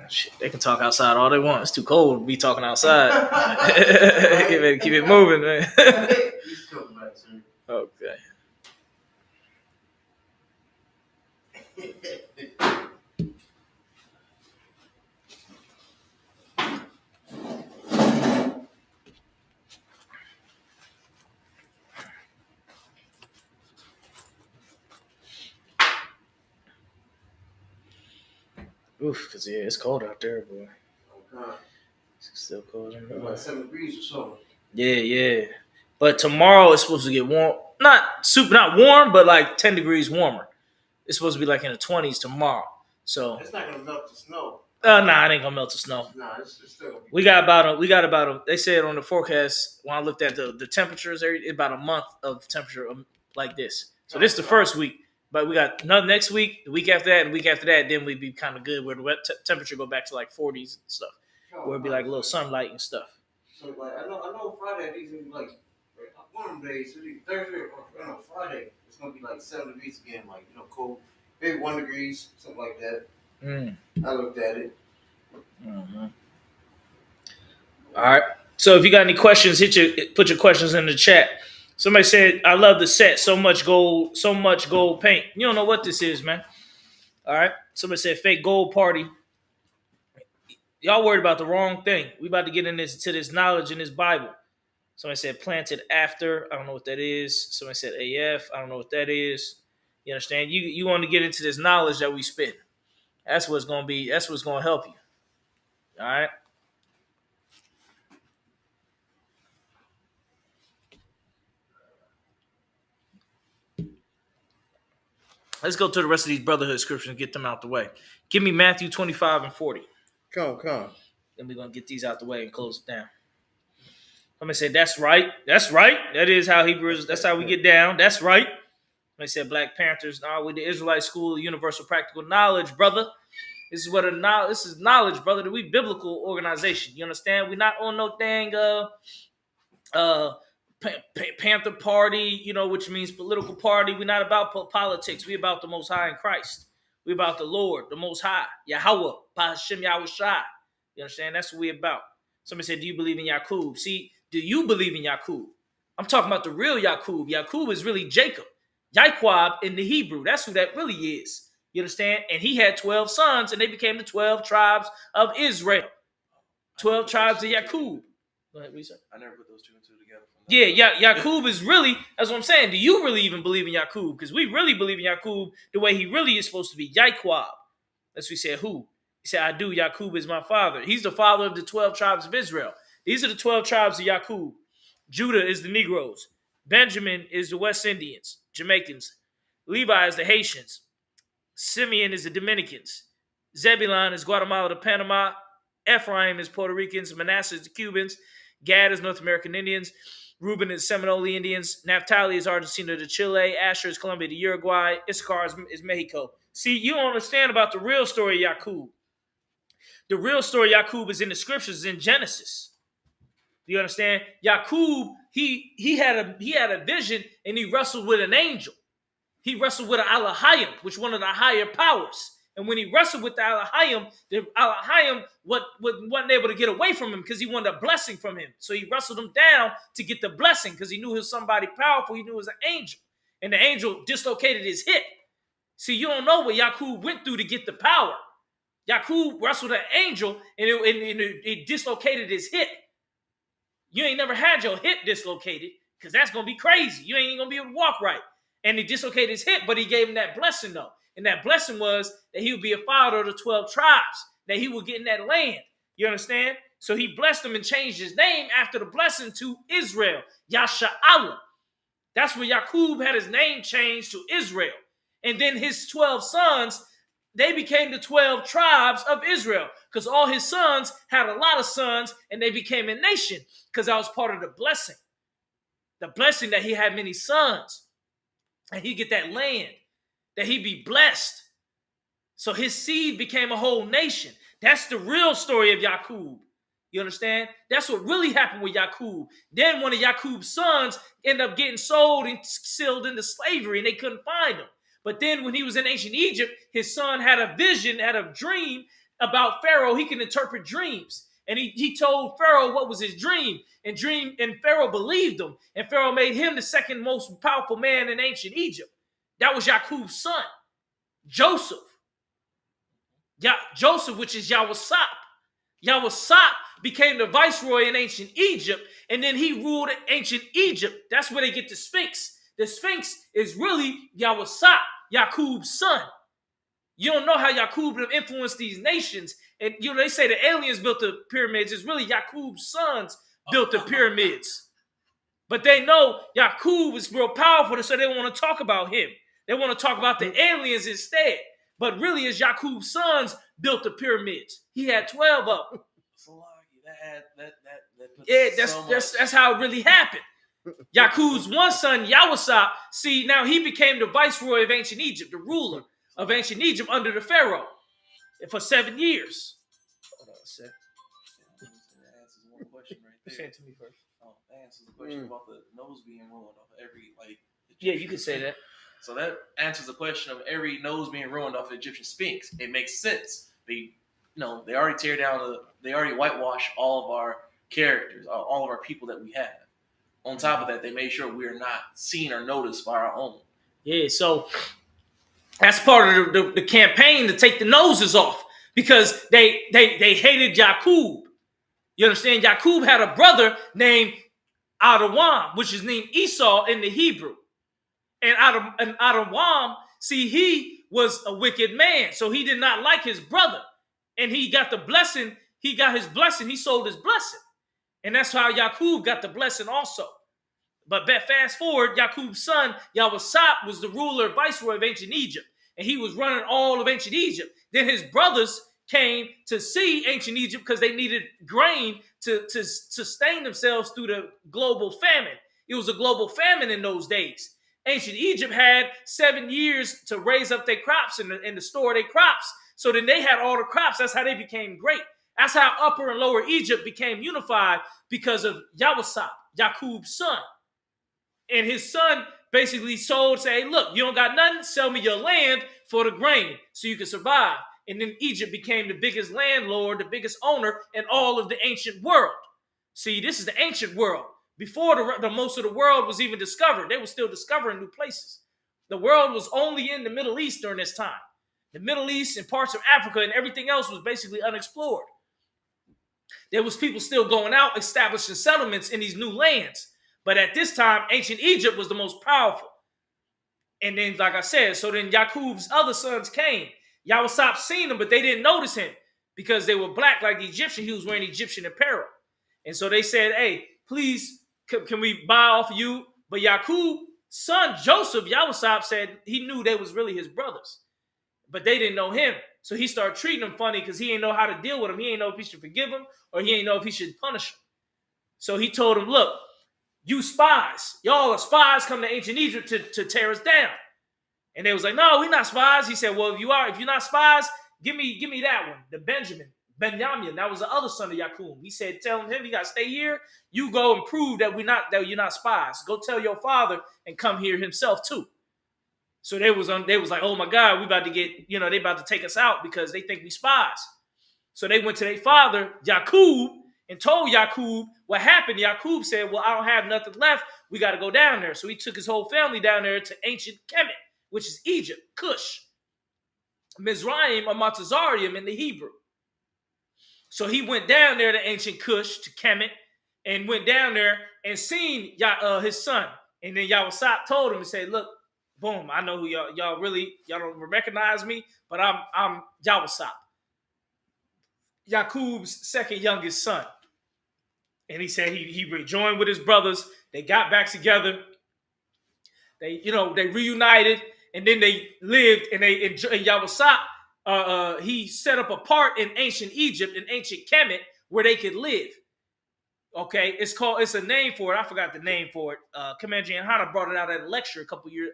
Shit, they can talk outside all they want. It's too cold to be talking outside. Keep it moving, man. Okay. Oof, because yeah, it's cold out there, boy. Okay. It's still cold. It's like 7 degrees or so. Yeah. But tomorrow it's supposed to get warm. Not warm, but like 10 degrees warmer. It's supposed to be like in the 20s tomorrow. So It's not gonna melt the snow. nah, it ain't gonna melt the snow. Nah, it's still gonna be. We got about a. They said on the forecast when I looked at the temperatures, about a month of temperature like this. So this is the first week, but we got another next week, the week after that, and the week after that. Then we'd be kind of good where the temperature go back to like 40s and stuff, where it'd be like a little sunlight and stuff. So like I know Friday these gonna be like one of them days, Thursday or Friday, it's gonna be like 7 degrees again, like cold, maybe 1 degrees, something like that. I looked at it. Mm-hmm. All right. So if you got any questions, put your questions in the chat. Somebody said, "I love the set. So much gold paint." You don't know what this is, man. All right. Somebody said, "Fake gold party." Y'all worried about the wrong thing. We about to get into this knowledge in this Bible. Somebody said planted after. I don't know what that is. Somebody said AF. I don't know what that is. You understand? You want to get into this knowledge that we spit. That's what's gonna be. That's what's gonna help you. All right. Let's go to the rest of these brotherhood scriptures and get them out the way. Give me Matthew 25 and 40. Come. Then we're gonna get these out the way and close it down. I'm gonna say that's right. That's right. That is how Hebrews. That's how we get down. That's right. They said Black Panthers. Nah, with the Israelite School of Universal Practical Knowledge, brother. This is knowledge, brother. We biblical organization. You understand? We're not on no dang Panther Party, which means political party. We're not about politics. We're about the Most High in Christ. We're about the Lord, the Most High, Yahweh, Hashem Yahweh Shai. You understand? That's what we're about. Somebody said, "Do you believe in Yaqub?" See, do you believe in Yaqub? I'm talking about the real Yaqub. Yaqub is really Jacob. Yaqub in the Hebrew. That's who that really is. You understand? And he had 12 sons, and they became the 12 tribes of Israel. 12 tribes of Yaqub. Go ahead, Lisa. I never put those two and two together. Yeah, Yaqub is really, that's what I'm saying. Do you really even believe in Yaqub? Because we really believe in Yaqub the way he really is supposed to be. Yaqub. That's what he said, who? He said, "I do. Yaqub is my father." He's the father of the 12 tribes of Israel. These are the 12 tribes of Yaqub. Judah is the Negroes. Benjamin is the West Indians, Jamaicans. Levi is the Haitians. Simeon is the Dominicans. Zebulun is Guatemala to Panama. Ephraim is Puerto Ricans. Manasseh is the Cubans. Gad is North American Indians. Reuben is Seminole Indians. Naphtali is Argentina to Chile. Asher is Colombia to Uruguay. Issachar is Mexico. See, you don't understand about the real story of Yaqub. The real story of Yaqub is in the scriptures, in Genesis. Do you understand? Yaqub, he had a vision and he wrestled with an angel. He wrestled with an Elohim, which is one of the higher powers. And when he wrestled with the Elohim wasn't able to get away from him because he wanted a blessing from him. So he wrestled him down to get the blessing because he knew he was somebody powerful. He knew it was an angel. And the angel dislocated his hip. See, you don't know what Yaqub went through to get the power. Yaqub wrestled an angel and it dislocated his hip. You ain't never had your hip dislocated because that's going to be crazy. You ain't even going to be able to walk right. And he dislocated his hip, but he gave him that blessing, though. And that blessing was that he would be a father of the 12 tribes, that he would get in that land. You understand? So he blessed him and changed his name after the blessing to Israel, Yasha'Allah. That's where Yaqub had his name changed to Israel. And then his 12 sons, they became the 12 tribes of Israel because all his sons had a lot of sons and they became a nation because that was part of the blessing. The blessing that he had many sons and he get that land, that he be blessed. So his seed became a whole nation. That's the real story of Yaqub. You understand? That's what really happened with Yaqub. Then one of Yaqub's sons ended up getting sold and sealed into slavery and they couldn't find him. But then when he was in ancient Egypt, his son had a vision, had a dream about Pharaoh. He can interpret dreams. And he told Pharaoh what was his dream. And Pharaoh believed him. And Pharaoh made him the second most powerful man in ancient Egypt. That was Yaqub's son. Joseph. Joseph, which is Yahusap. Yahusap became the viceroy in ancient Egypt, and then he ruled ancient Egypt. That's where they get the Sphinx. The Sphinx is really Yahusap, Yaqub's son. You don't know how Yaqub influenced these nations. And they say the aliens built the pyramids. It's really Yaqub's sons built the pyramids. But they know Yaqub is real powerful, so they want to talk about him. They want to talk about the aliens instead. But really, it's Yaqub's sons built the pyramids. He had 12 of them. That's how it really happened. Yaqub's one son, Yahusap, see, now he became the viceroy of ancient Egypt, the ruler of ancient Egypt under the Pharaoh for 7 years. Hold on a sec. That answers one question right there. Say it to me first. Oh, that answers the question about the nose being ruined off of every, Yeah, you can say that. So that answers the question of every nose being ruined off the Egyptian Sphinx. It makes sense. They already tear down they already whitewash all of our characters, all of our people that we have. On top of that, they made sure we are not seen or noticed by our own. Yeah, so that's part of the campaign to take the noses off because they hated Yaqub. You understand? Yaqub had a brother named Adawam, which is named Esau in the Hebrew. And Adawam, see, he was a wicked man, so he did not like his brother. And he got the blessing. He got his blessing. He sold his blessing. And that's how Yaqub got the blessing also. But fast forward, Yaqub's son, Yahusap, was the ruler, viceroy of ancient Egypt. And he was running all of ancient Egypt. Then his brothers came to see ancient Egypt because they needed grain to sustain themselves through the global famine. It was a global famine in those days. Ancient Egypt had 7 years to raise up their crops and to store their crops. So then they had all the crops. That's how they became great. That's how Upper and Lower Egypt became unified because of Yahusap, Yaqub's son. And his son basically say, hey, look, you don't got nothing, sell me your land for the grain so you can survive. And then Egypt became the biggest landlord, the biggest owner in all of the ancient world. See, this is the ancient world. Before the most of the world was even discovered, they were still discovering new places. The world was only in the Middle East during this time. The Middle East and parts of Africa and everything else was basically unexplored. There was people still going out, establishing settlements in these new lands. But at this time, ancient Egypt was the most powerful. And then, like I said, so then Yaqub's other sons came. Yahusap seen them, but they didn't notice him because they were black like the Egyptian. He was wearing Egyptian apparel. And so they said, hey, please, can we buy off of you? But Yaqub's son, Joseph, Yahusap said he knew they was really his brothers. But they didn't know him. So he started treating them funny because he didn't know how to deal with them. He didn't know if he should forgive them or he didn't know if he should punish them. So he told them, look, you spies. Y'all are spies come to ancient Egypt to tear us down. And they was like, no, we're not spies. He said, well, if you're not spies, give me that one, the Benjamin. That was the other son of Yaqub. He said, tell him you got to stay here. You go and prove that you're not spies. Go tell your father and come here himself too. So they was like, oh my God, we about to get, they about to take us out because they think we spies. So they went to their father, Yaqub, and told Yaqub what happened. Yaqub said, well, I don't have nothing left. We got to go down there. So he took his whole family down there to ancient Kemet, which is Egypt, Cush, Mizraim, or Montezarium in the Hebrew. So he went down there to ancient Cush, to Kemet, and went down there and seen his son. And then Yahusap told him and said, look, boom, I know who y'all don't recognize me, but I'm Yahusap, Yaqub's second youngest son. And he said he rejoined with his brothers. They got back together. They reunited, and then they lived, and Yahusap, he set up a part in ancient Egypt, in ancient Kemet, where they could live. Okay, it's a name for it. I forgot the name for it. Commander Hannah brought it out at a lecture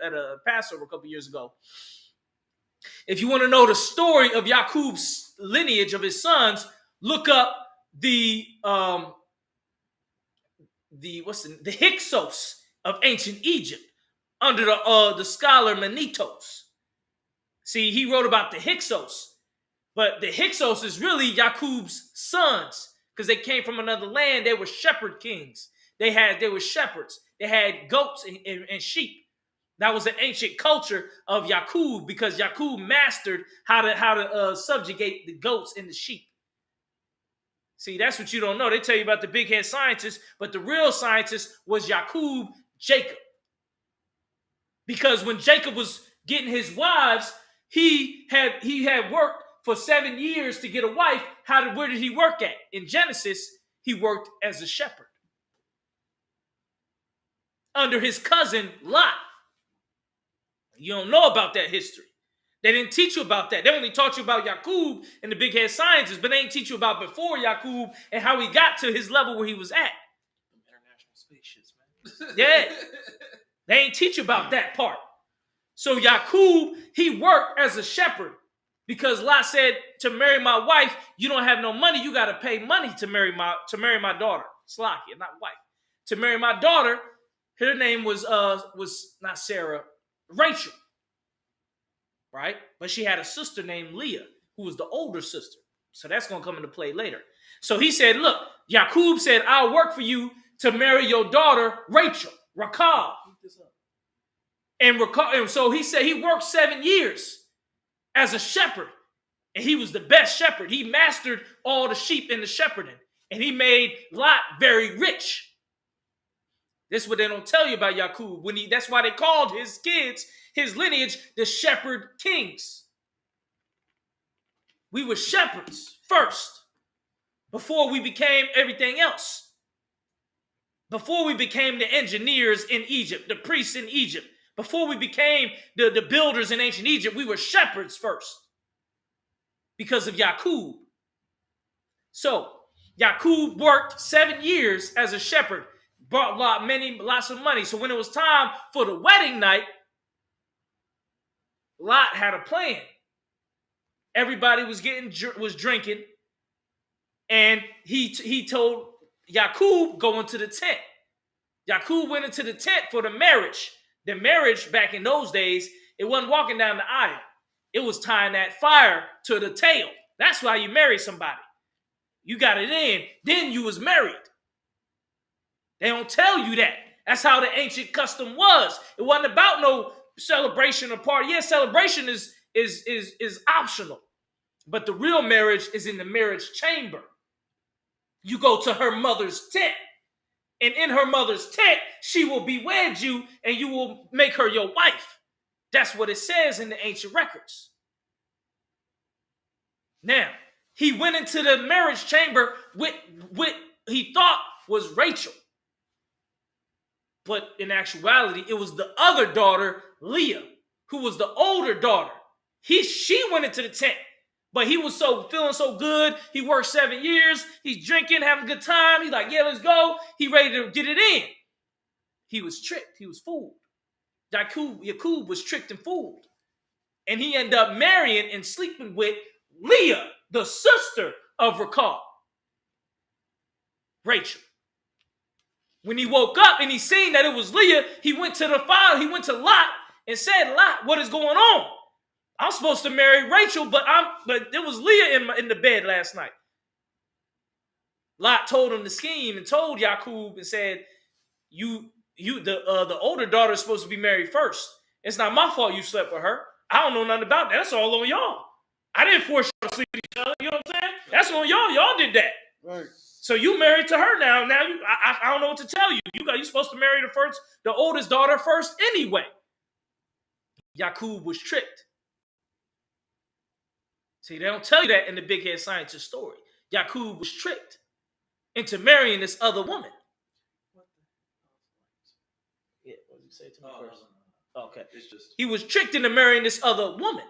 at a Passover a couple years ago. If you want to know the story of Yaqub's lineage of his sons, look up the Hyksos of ancient Egypt under the scholar Manitos. See, he wrote about the Hyksos, but the Hyksos is really Yaqub's sons because they came from another land. They were shepherd kings. They were shepherds. They had goats and sheep. That was an ancient culture of Yaqub, because Yaqub mastered how to subjugate the goats and the sheep. See, that's what you don't know. They tell you about the big head scientist, but the real scientist was Yaqub, Jacob. Because when Jacob was getting his wives, he had worked for 7 years to get a wife. Where did he work at? In Genesis, he worked as a shepherd under his cousin Lot. You don't know about that history. They didn't teach you about that. They only taught you about Yaqub and the big head scientists, but they didn't teach you about before Yaqub and how he got to his level where he was at. International spaceships, man. Yeah. They ain't teach you about that part. So Yaqub, he worked as a shepherd because Lot said, to marry my wife, you don't have no money. You got to pay money to marry my daughter. Slakia, not wife. To marry my daughter, her name was not Sarah, Rachel. Right? But she had a sister named Leah, who was the older sister. So that's going to come into play later. So he said, look, Yaqub said, I'll work for you to marry your daughter, Rachel, Rachel. And so he said he worked 7 years as a shepherd. And he was the best shepherd. He mastered all the sheep and the shepherding. And he made Lot very rich. This is what they don't tell you about Yaqub. That's why they called his kids, his lineage, the shepherd kings. We were shepherds first, before we became everything else. Before we became the engineers in Egypt, the priests in Egypt. Before we became the builders in ancient Egypt, we were shepherds first. Because of Yaqub. So, Yaqub worked 7 years as a shepherd. Brought lots of money. So when it was time for the wedding night, Lot had a plan. Everybody was drinking, and he told Yaqub, go into the tent. Yaqub went into the tent for the marriage. The marriage back in those days, it wasn't walking down the aisle. It was tying that fire to the tail. That's why you marry somebody. You got it in, then you was married. They don't tell you that. That's how the ancient custom was. It wasn't about no celebration or party. Yeah, celebration is optional. But the real marriage is in the marriage chamber. You go to her mother's tent. And in her mother's tent, she will bewed you and you will make her your wife. That's what it says in the ancient records. Now, he went into the marriage chamber with he thought was Rachel. But in actuality, it was the other daughter, Leah, who was the older daughter. She went into the tent, but he was feeling so good. He worked 7 years. He's drinking, having a good time. He's like, yeah, let's go. He ready to get it in. He was tricked. He was fooled. Yaqub was tricked and fooled. And he ended up marrying and sleeping with Leah, the sister of Rachel. When he woke up and he seen that it was Leah, he went to Lot and said, Lot, what is going on? I'm supposed to marry Rachel, but it was Leah in the bed last night. Lot told him the scheme and told Yaqub and said, the older daughter is supposed to be married first. It's not my fault you slept with her. I don't know nothing about that. That's all on y'all. I didn't force y'all to sleep with each other. You know what I'm saying? That's on y'all. Y'all did that. Right. So you married to her now. Now I don't know what to tell you. You're supposed to marry the oldest daughter first anyway. Yaqub was tricked. See, they don't tell you that in the big head scientist story. Yaqub was tricked into marrying this other woman. Yeah, what did you say to me first? No. Okay. He was tricked into marrying this other woman.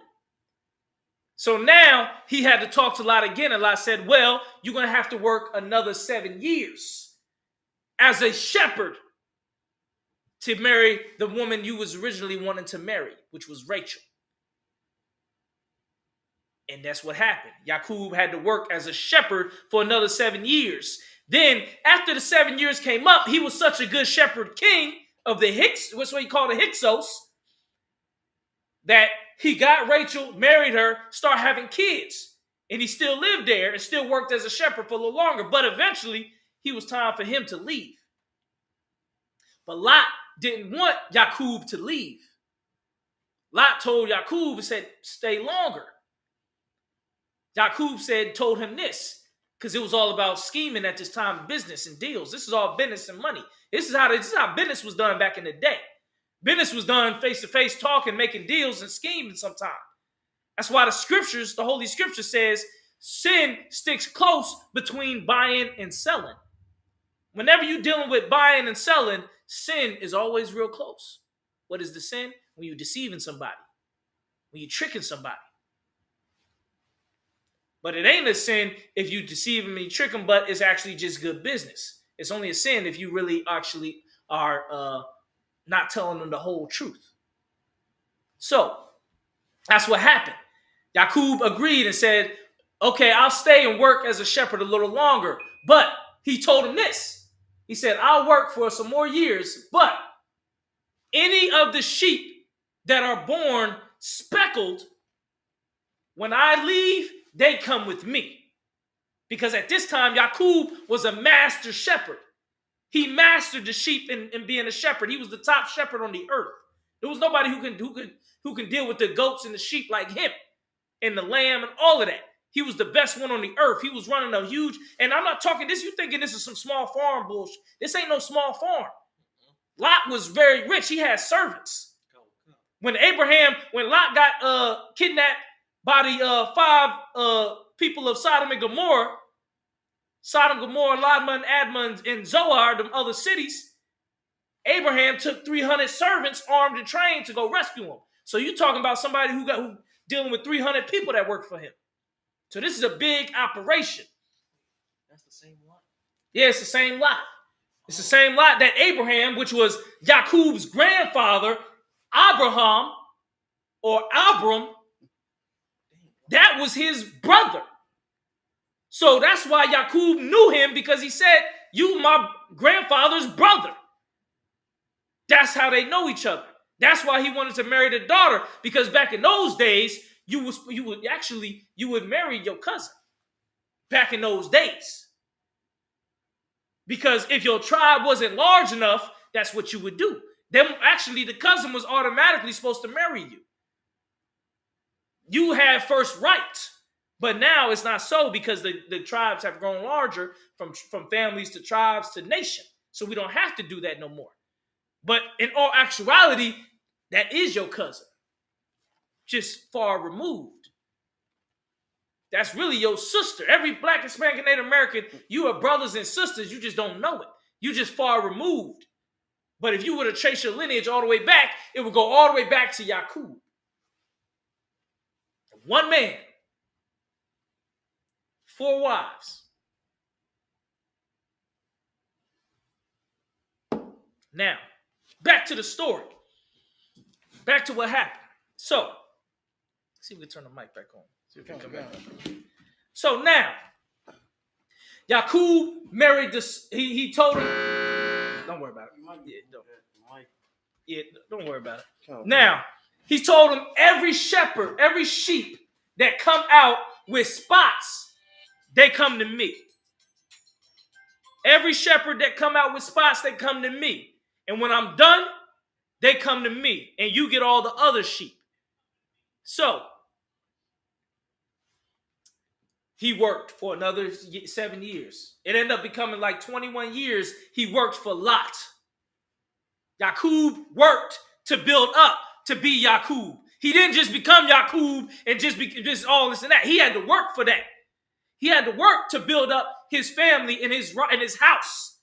So now he had to talk to Lot again, and Lot said, well, you're going to have to work another 7 years as a shepherd to marry the woman you was originally wanting to marry, which was Rachel. And that's what happened. Yaqub had to work as a shepherd for another 7 years. Then, after the 7 years came up, he was such a good shepherd king of the what's what he called the Hyksos, that he got Rachel, married her, started having kids. And he still lived there and still worked as a shepherd for a little longer. But eventually, it was time for him to leave. But Lot didn't want Yaqub to leave. Lot told Yaqub and said, stay longer. Yaqub told him this, because it was all about scheming at this time, business and deals. This is all business and money. This is how business was done back in the day. Business was done face-to-face, talking, making deals, and scheming sometimes. That's why the Holy Scripture says, sin sticks close between buying and selling. Whenever you're dealing with buying and selling, sin is always real close. What is the sin? When you're deceiving somebody, when you're tricking somebody. But it ain't a sin if you deceive them and you trick them, but it's actually just good business. It's only a sin if you really actually are not telling them the whole truth. So that's what happened. Yaqub agreed and said, okay, I'll stay and work as a shepherd a little longer. But he told him this. He said, I'll work for some more years, but any of the sheep that are born speckled, when I leave, they come with me. Because at this time, Yaqub was a master shepherd. He mastered the sheep in being a shepherd. He was the top shepherd on the earth. There was nobody who can deal with the goats and the sheep like him, and the lamb and all of that. He was the best one on the earth. He was running a huge, and I'm not talking this, you thinking this is some small farm bullshit. This ain't no small farm. Lot was very rich. He had servants. When Lot got kidnapped by the 5 people of Sodom and Gomorrah, Ladman, Admon, and Zoar, them other cities, Abraham took 300 servants armed and trained to go rescue him. So you're talking about somebody who dealing with 300 people that work for him. So this is a big operation. That's the same Lot? Yeah, it's the same Lot. It's the same Lot that Abraham, which was Yaqub's grandfather, Abraham, or Abram, that was his brother. So that's why Yaqub knew him, because he said, you my grandfather's brother. That's how they know each other. That's why he wanted to marry the daughter, because back in those days, you would marry your cousin. Back in those days. Because if your tribe wasn't large enough, that's what you would do. Then actually the cousin was automatically supposed to marry you. You had first right. But now it's not so, because the tribes have grown larger from families to tribes to nation. So we don't have to do that no more. But in all actuality, that is your cousin. Just far removed. That's really your sister. Every Black, Hispanic, and Native American, you are brothers and sisters. You just don't know it. You just far removed. But if you were to trace your lineage all the way back, it would go all the way back to Yaqub. One man. 4 wives. Now, back to the story. Back to what happened. So, let's see if we can turn the mic back on. See if we can come back. So now, Yaqub married this. He told him, don't worry about it. Don't worry about it. Now, he told him, every sheep that come out with spots, they come to me. Every shepherd that come out with spots, they come to me. And when I'm done, they come to me. And you get all the other sheep. So, he worked for another 7 years. It ended up becoming like 21 years he worked for Lot. Yaqub worked to build up to be Yaqub. He didn't just become Yaqub and just all this and that. He had to work for that. He had to work to build up his family and his house,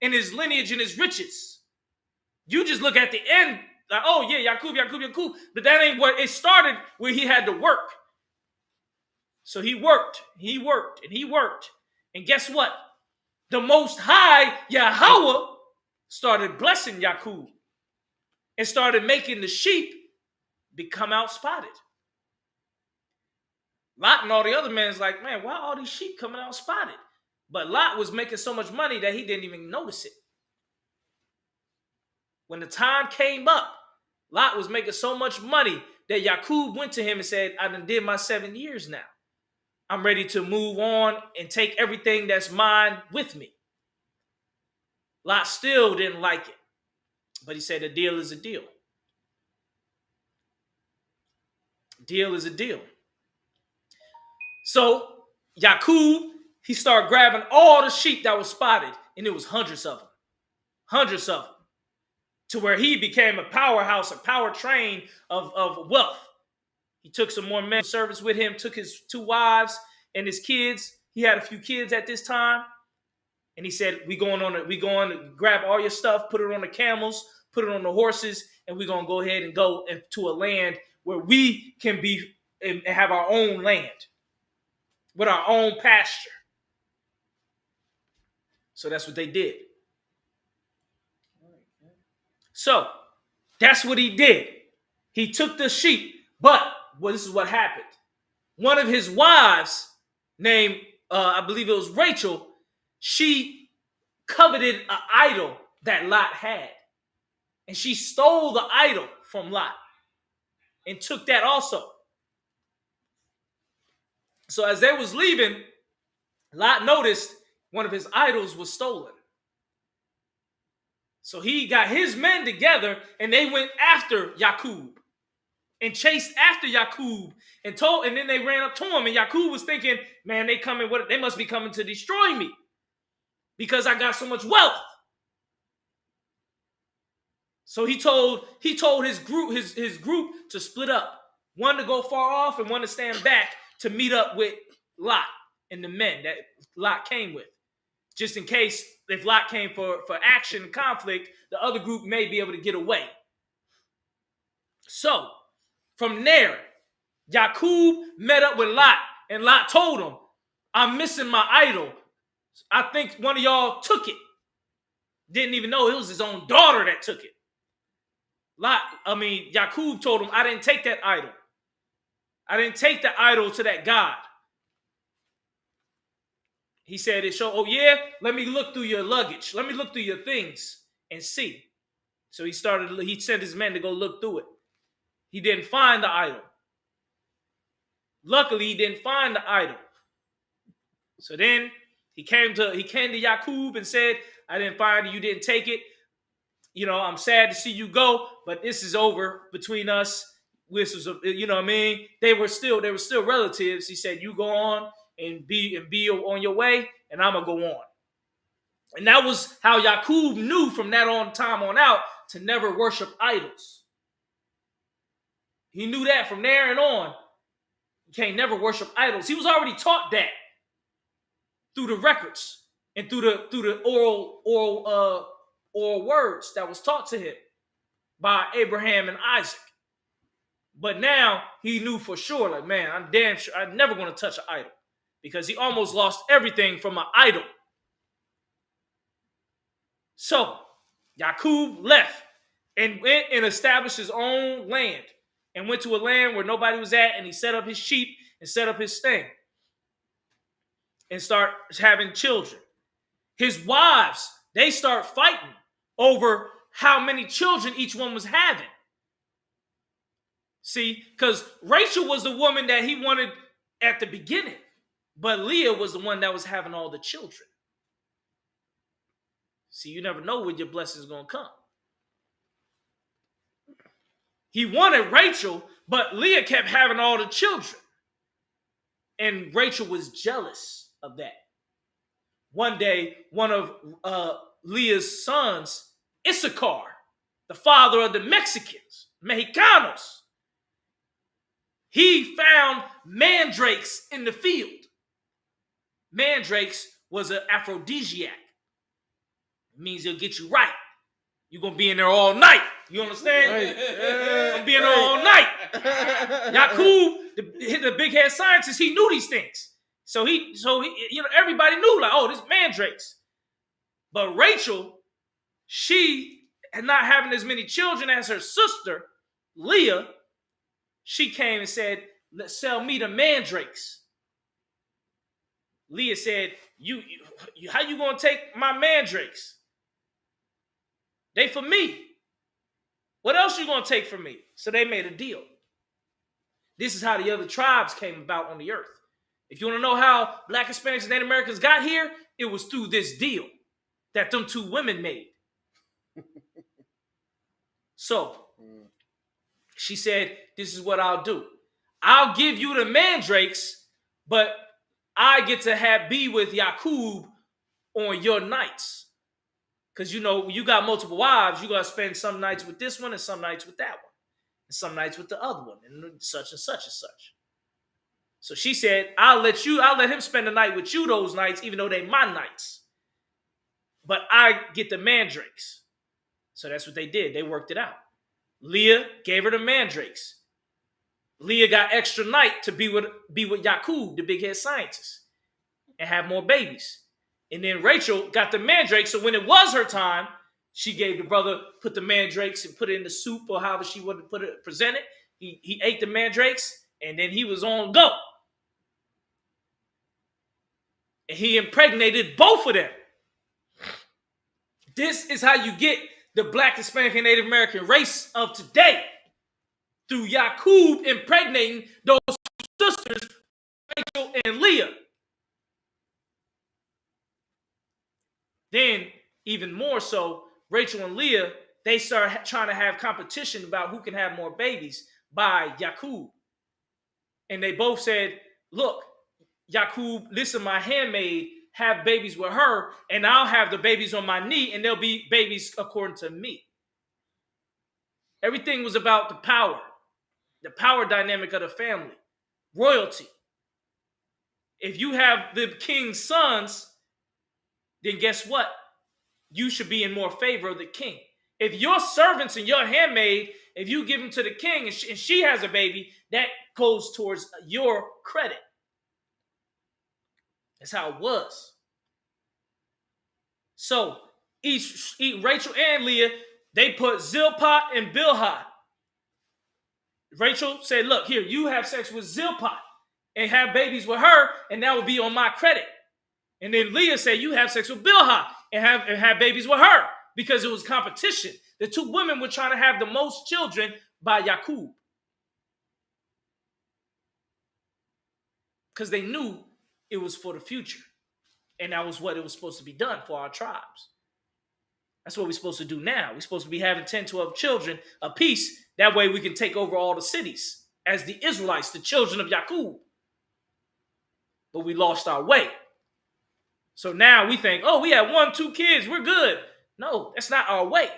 and his lineage and his riches. You just look at the end, like, oh yeah, Yaqub. But that ain't what it started, where he had to work. So he worked. And guess what? The Most High, Yahweh, started blessing Yaqub and started making the sheep become outspotted. Lot and all the other men is like, man, why are all these sheep coming out spotted? But Lot was making so much money that he didn't even notice it. When the time came up, Lot was making so much money that Yaqub went to him and said, I done did my 7 years now. I'm ready to move on and take everything that's mine with me. Lot still didn't like it. But he said, a deal is a deal. Deal is a deal. So Yakub, he started grabbing all the sheep that was spotted, and it was hundreds of them, to where he became a powerhouse, a power train of wealth. He took some more men service with him, took his 2 wives and his kids. He had a few kids at this time. And he said, we going to grab all your stuff, put it on the camels, put it on the horses, and we're going to go ahead and go to a land where we can be and have our own land with our own pasture. So that's what they did. So that's what he did. He took the sheep, but this is what happened. One of his wives, named, I believe it was Rachel, she coveted an idol that Lot had. And she stole the idol from Lot and took that also. So as they was leaving, Lot noticed one of his idols was stolen. So he got his men together and they went after Yakub and chased after Yakub and then they ran up to him, and Yakub was thinking, man, they must be coming to destroy me because I got so much wealth. So he told his group to split up, one to go far off and one to stand back to meet up with Lot and the men that Lot came with, just in case if Lot came for action and conflict, the other group may be able to get away. So from there, Yakub met up with Lot, and Lot told him, I'm missing my idol. I think one of y'all took it. Didn't even know it was his own daughter that took it. Yakub told him, I didn't take that idol. I didn't take the idol to that God. He said, oh yeah, let me look through your luggage. Let me look through your things and see. So he sent his men to go look through it. He didn't find the idol. Luckily, he didn't find the idol. So then he came to Yakub and said, I didn't find it. You didn't take it. You know, I'm sad to see you go, but this is over between us. This was, you know what I mean? They were still relatives. He said, you go on and be on your way, and I'm gonna go on. And that was how Yakub knew from that time on out to never worship idols. He knew that from there and on. You can't never worship idols. He was already taught that through the records and through the oral words that was taught to him by Abraham and Isaac. But now he knew for sure, like, man, I'm damn sure I'm never going to touch an idol, because he almost lost everything from an idol. So Yakub left and went and established his own land and went to a land where nobody was at, and he set up his sheep and set up his thing and start having children. His wives, they start fighting over how many children each one was having. See, because Rachel was the woman that he wanted at the beginning, but Leah was the one that was having all the children. See, you never know when your blessing is going to come. He wanted Rachel, but Leah kept having all the children. And Rachel was jealous of that. One day, one of Leah's sons, Isupk, the father of the Mexicanos, he found mandrakes in the field. Mandrakes was an aphrodisiac. It means it'll get you right. You're going to be in there all night. You understand? Right. Going to be in there all night. Yakub, the big head scientist, he knew these things. So he, everybody knew, like, oh, this mandrakes. But Rachel, she had not having as many children as her sister, Leah, she came and said, let's sell me the mandrakes. Leah said, how you going to take my mandrakes? They for me. What else you going to take from me? So they made a deal. This is how the other tribes came about on the earth. If you want to know how Black, Hispanics, and Native Americans got here, it was through this deal that them two women made. So she said, this is what I'll do. I'll give you the mandrakes, but I get to be with Yakub on your nights. Because, you got multiple wives. You got to spend some nights with this one and some nights with that one. And some nights with the other one and such and such and such. So she said, I'll let him spend the night with you those nights, even though they my nights. But I get the mandrakes. So that's what they did. They worked it out. Leah gave her the mandrakes. Leah got extra night to be with Yakub, the big head scientist, and have more babies. And then Rachel got the mandrakes. So when it was her time, she gave the brother, put the mandrakes and put it in the soup or however she wanted to present it. He ate the mandrakes and then he was on go. And he impregnated both of them. This is how you get the Black, Hispanic, and Native American race of today. Through Yakub impregnating those sisters, Rachel and Leah. Then, even more so, Rachel and Leah, they start trying to have competition about who can have more babies by Yakub. And they both said, look, Yakub, listen, my handmaid, have babies with her, and I'll have the babies on my knee, and they'll be babies according to me. Everything was about the power dynamic of the family, royalty. If you have the king's sons, then guess what? You should be in more favor of the king. If your servants and your handmaid, if you give them to the king and she has a baby, that goes towards your credit. That's how it was. So, each Rachel and Leah, they put Zilpah and Bilhah. Rachel said, look, here, you have sex with Zilpah and have babies with her, and that will be on my credit. And then Leah said, you have sex with Bilhah and have babies with her, because it was competition. The two women were trying to have the most children by Yakub. Because they knew it was for the future. And that was what it was supposed to be done for our tribes. That's what we're supposed to do now. We're supposed to be having 10, 12 children apiece. That way we can take over all the cities as the Israelites, the children of Yakub. But we lost our way. So now we think, oh, we have 1, 2 kids, we're good. No, that's not our way.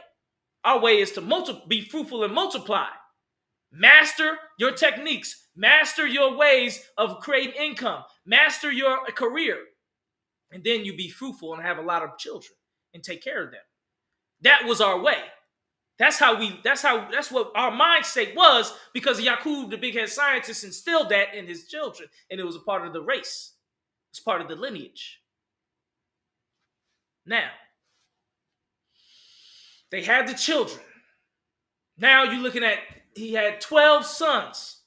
Our way is to be fruitful and multiply. Master your techniques. Master your ways of creating income. Master your career. And then you be fruitful and have a lot of children and take care of them. That was our way. That's what our mindset was, because Yakub, the big head scientist, instilled that in his children. And it was a part of the race. It's part of the lineage. Now, they had the children. Now you're looking at, he had 12 sons.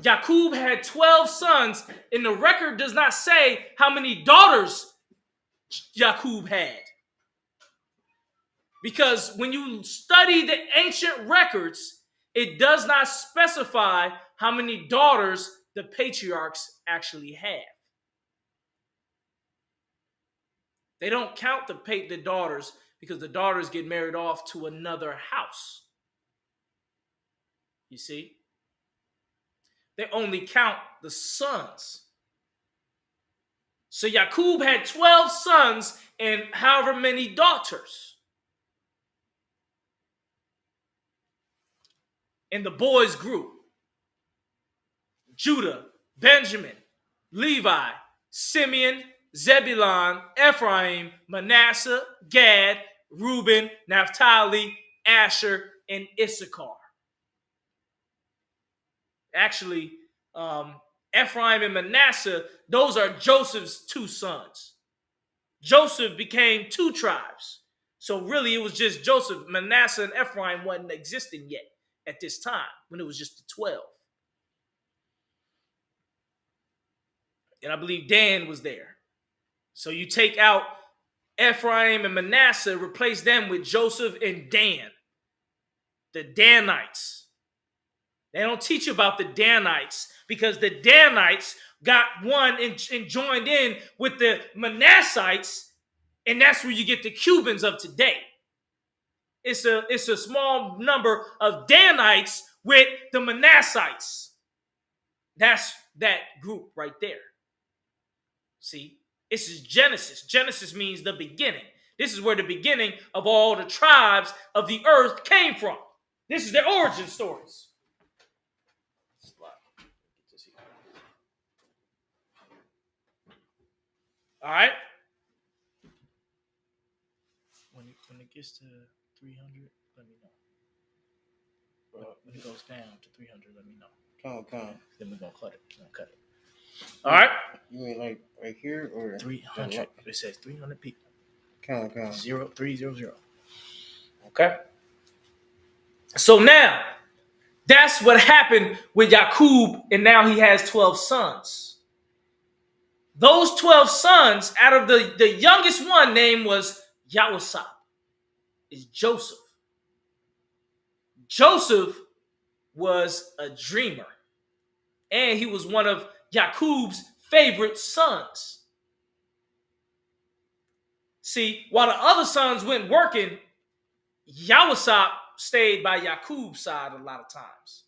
Yakub had 12 sons, and the record does not say how many daughters Yakub had. Because when you study the ancient records, it does not specify how many daughters the patriarchs actually have. They don't count the daughters, because the daughters get married off to another house. You see? They only count the sons. So Yakub had 12 sons and however many daughters. And the boys grew. Judah, Benjamin, Levi, Simeon, Zebulun, Ephraim, Manasseh, Gad, Reuben, Naphtali, Asher, and Issachar. Actually, Ephraim and Manasseh, those are Joseph's 2 sons. Joseph became 2 tribes. So really it was just Joseph. Manasseh and Ephraim wasn't existing yet at this time, when it was just the 12. And I believe Dan was there. So you take out Ephraim and Manasseh, replace them with Joseph and Dan. The Danites. They don't teach you about the Danites, because the Danites got one and joined in with the Manassites, and that's where you get the Cubans of today. It's a small number of Danites with the Manassites. That's that group right there. See, this is Genesis. Genesis means the beginning. This is where the beginning of all the tribes of the earth came from. This is their origin stories. All right. When it gets to 300, let me know. When it goes down to 300, let me know. Count. Then we're gonna cut it. All right. You mean like right here or 300? It says 300 people. Count. 0300. Okay. So now, that's what happened with Yaqub, and now he has 12 sons. Those 12 sons, out of the youngest one, name was Yahusap, is Joseph. Joseph was a dreamer, and he was one of Yaqub's favorite sons. See, while the other sons went working, Yahusap stayed by Yaqub's side a lot of times,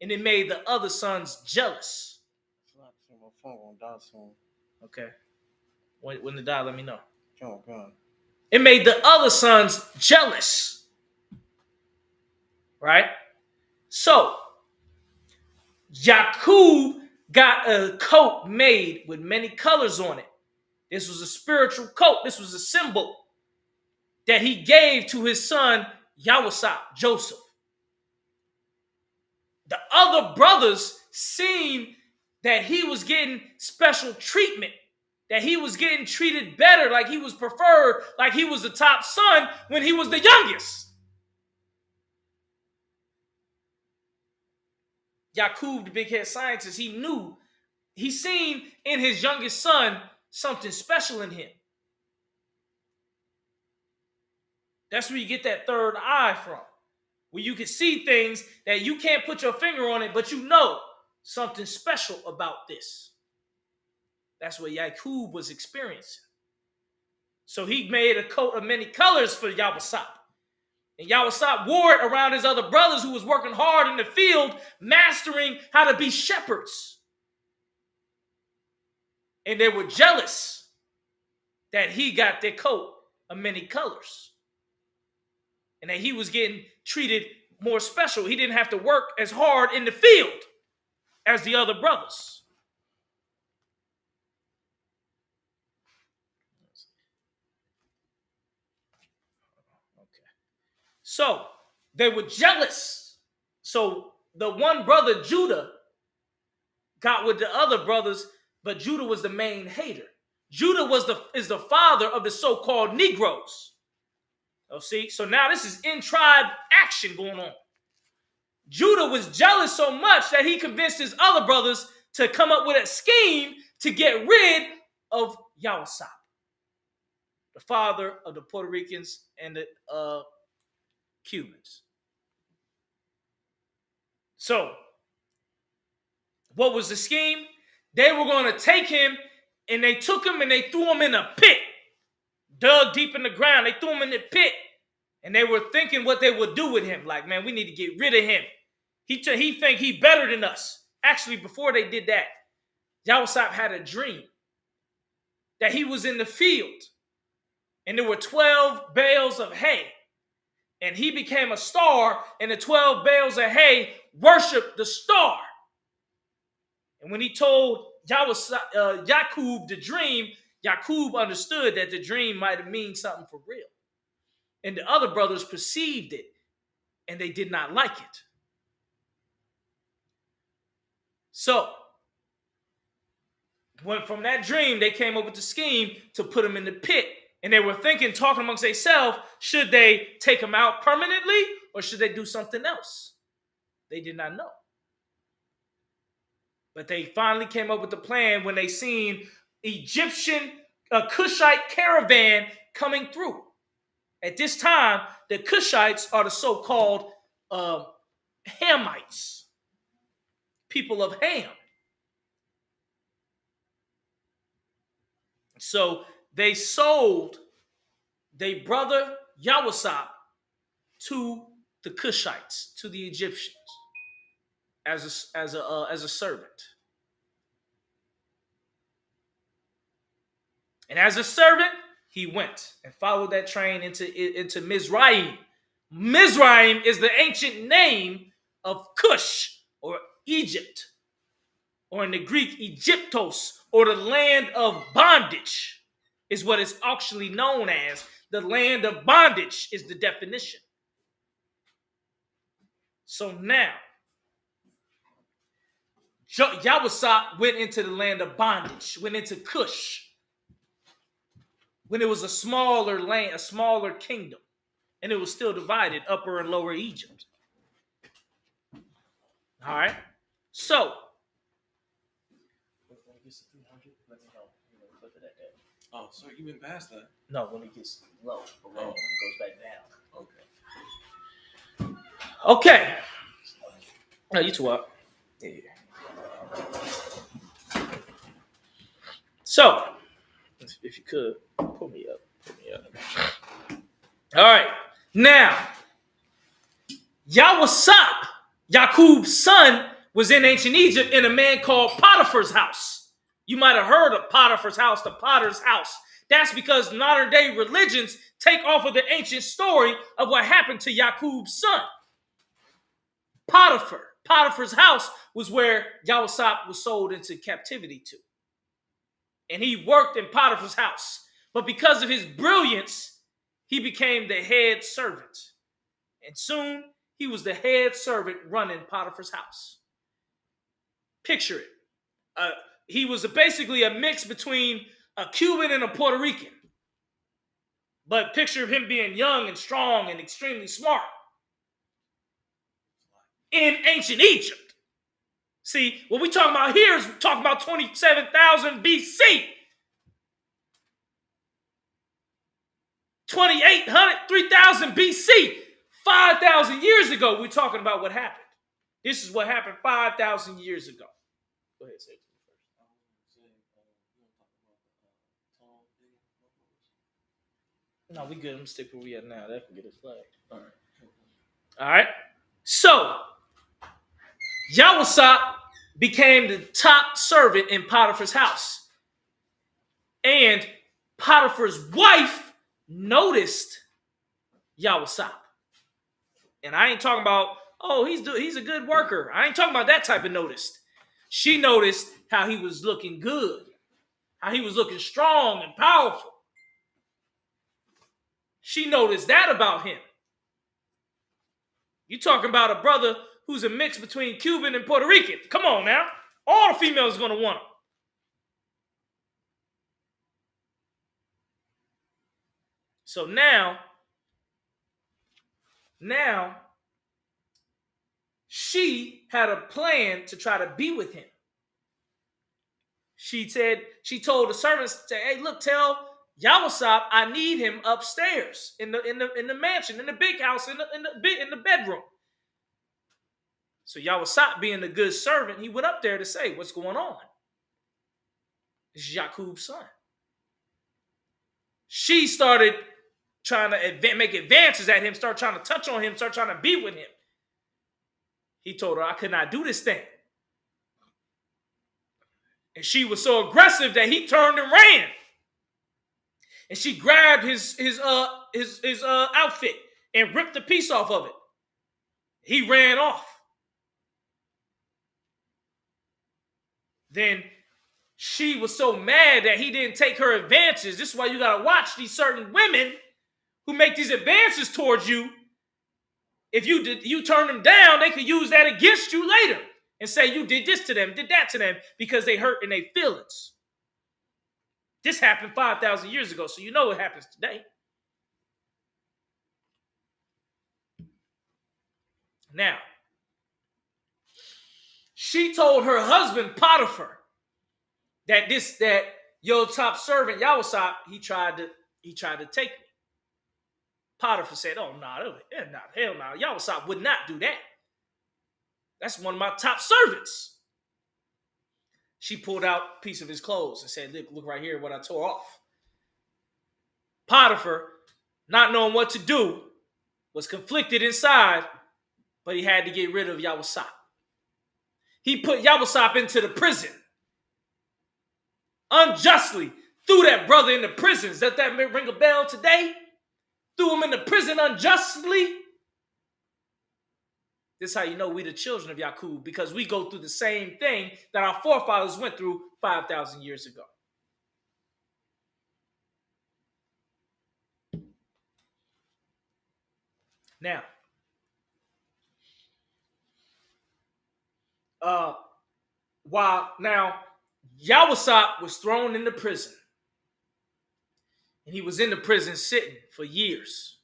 and it made the other sons jealous. My phone gonna die soon. Okay. When it die, let me know. Count. It made the other sons jealous. Right? So, Yaqub got a coat made with many colors on it. This was a spiritual coat. This was a symbol that he gave to his son, Yahusap, Joseph. The other brothers seen that he was getting special treatment, that he was getting treated better, like he was preferred, like he was the top son when he was the youngest. Yaqub, the big head scientist, he seen in his youngest son something special in him. That's where you get that third eye from, where you can see things that you can't put your finger on it, but you know something special about this. That's what Yaqub was experiencing. So he made a coat of many colors for Yahusap. And Yahusap wore it around his other brothers who was working hard in the field, mastering how to be shepherds. And they were jealous that he got their coat of many colors. And that he was getting treated more special. He didn't have to work as hard in the field as the other brothers. So they were jealous. So the one brother, Judah, got with the other brothers, but Judah was the main hater. Judah is the father of the so-called Negroes. Oh, see? So now this is in-tribe action going on. Judah was jealous so much that he convinced his other brothers to come up with a scheme to get rid of Yahusap, the father of the Puerto Ricans and the Cubans. So, what was the scheme? They were going to take him, and they took him and they threw him in a pit, dug deep in the ground. They threw him in the pit, and they were thinking what they would do with him. Like, man, we need to get rid of him. He think he better than us. Actually, before they did that, Yahusap had a dream that he was in the field, and there were 12 bales of hay. And he became a star, and the 12 bales of hay worshiped the star. And when he told Yaqub the dream, Yaqub understood that the dream might have meant something for real. And the other brothers perceived it, and they did not like it. So, from that dream, they came up with the scheme to put him in the pit. And they were talking amongst themselves, should they take him out permanently or should they do something else? They did not know. But they finally came up with the plan when they seen Egyptian Cushite caravan coming through. At this time, the Cushites are the so-called Hamites, people of Ham. So they sold their brother Yahusap to the Cushites, to the Egyptians. as a servant. And as a servant, he went and followed that train into Mizraim. Mizraim is the ancient name of Cush or Egypt, or in the Greek, Egyptos, or the land of bondage, is what it's actually known as. The land of bondage is the definition. So now, Yahusap went into the land of bondage, went into Cush, when it was a smaller land, a smaller kingdom, and it was still divided, Upper and Lower Egypt. All right, so when it gets to 300, let me know. Flip it at that. Oh, so you've been past that? No, when it gets low, but when it goes back down. Okay. Okay. No, you two up. Yeah. So, if you could, pull me up. All right. Now, Yahusap, Yaqub's son, was in ancient Egypt in a man called Potiphar's house. You might have heard of Potiphar's house, the potter's house. That's because modern day religions take off of the ancient story of what happened to Yaqub's son. Potiphar's house was where Yahusap was sold into captivity to. And he worked in Potiphar's house. But because of his brilliance, he became the head servant. And soon, he was the head servant running Potiphar's house. Picture it. He was basically a mix between a Cuban and a Puerto Rican. But picture him being young and strong and extremely smart. In ancient Egypt. See, what we're talking about here is we're talking about 27,000 BC. 2,800, 3,000 BC. 5,000 years ago, we're talking about what happened. This is what happened 5,000 years ago. Go ahead, say it first. No, we good. I'm going to stick where we at now. That can get us flagged. All right. So, Yahusap became the top servant in Potiphar's house. And Potiphar's wife noticed Yahusap. And I ain't talking about, oh, he's a good worker. I ain't talking about that type of noticed. She noticed how he was looking good, how he was looking strong and powerful. She noticed that about him. You talking about a brother who's a mix between Cuban and Puerto Rican. Come on now. All the females are going to want him. So now, she had a plan to try to be with him. She told the servants, hey, look, tell Yahusap I need him upstairs in the mansion, in the big house, in the bedroom. So Yahusap, being a good servant, he went up there to say, what's going on? This is Yaqub's son. She started trying to make advances at him, start trying to touch on him, start trying to be with him. He told her, I could not do this thing. And she was so aggressive that he turned and ran. And she grabbed his outfit and ripped a piece off of it. He ran off. Then she was so mad that he didn't take her advances. This is why you got to watch these certain women who make these advances towards you. If you turn them down, they could use that against you later and say you did this to them, did that to them, because they hurt in their feelings. This happened 5,000 years ago, so you know what happens today. Now, she told her husband Potiphar that your top servant Yahusap, he tried to take me. Potiphar said, "Oh no, hell no, Yahusap would not do that. That's one of my top servants." She pulled out a piece of his clothes and said, look right here what I tore off. Potiphar, not knowing what to do, was conflicted inside, but he had to get rid of Yahusap. He put Yawasop into the prison. Unjustly. Threw that brother in the prisons. Does that ring a bell today? Threw him in the prison unjustly. This is how you know we the children of Yaqub, because we go through the same thing that our forefathers went through 5,000 years ago. Now, Yawasop was thrown into prison. And he was in the prison sitting for years.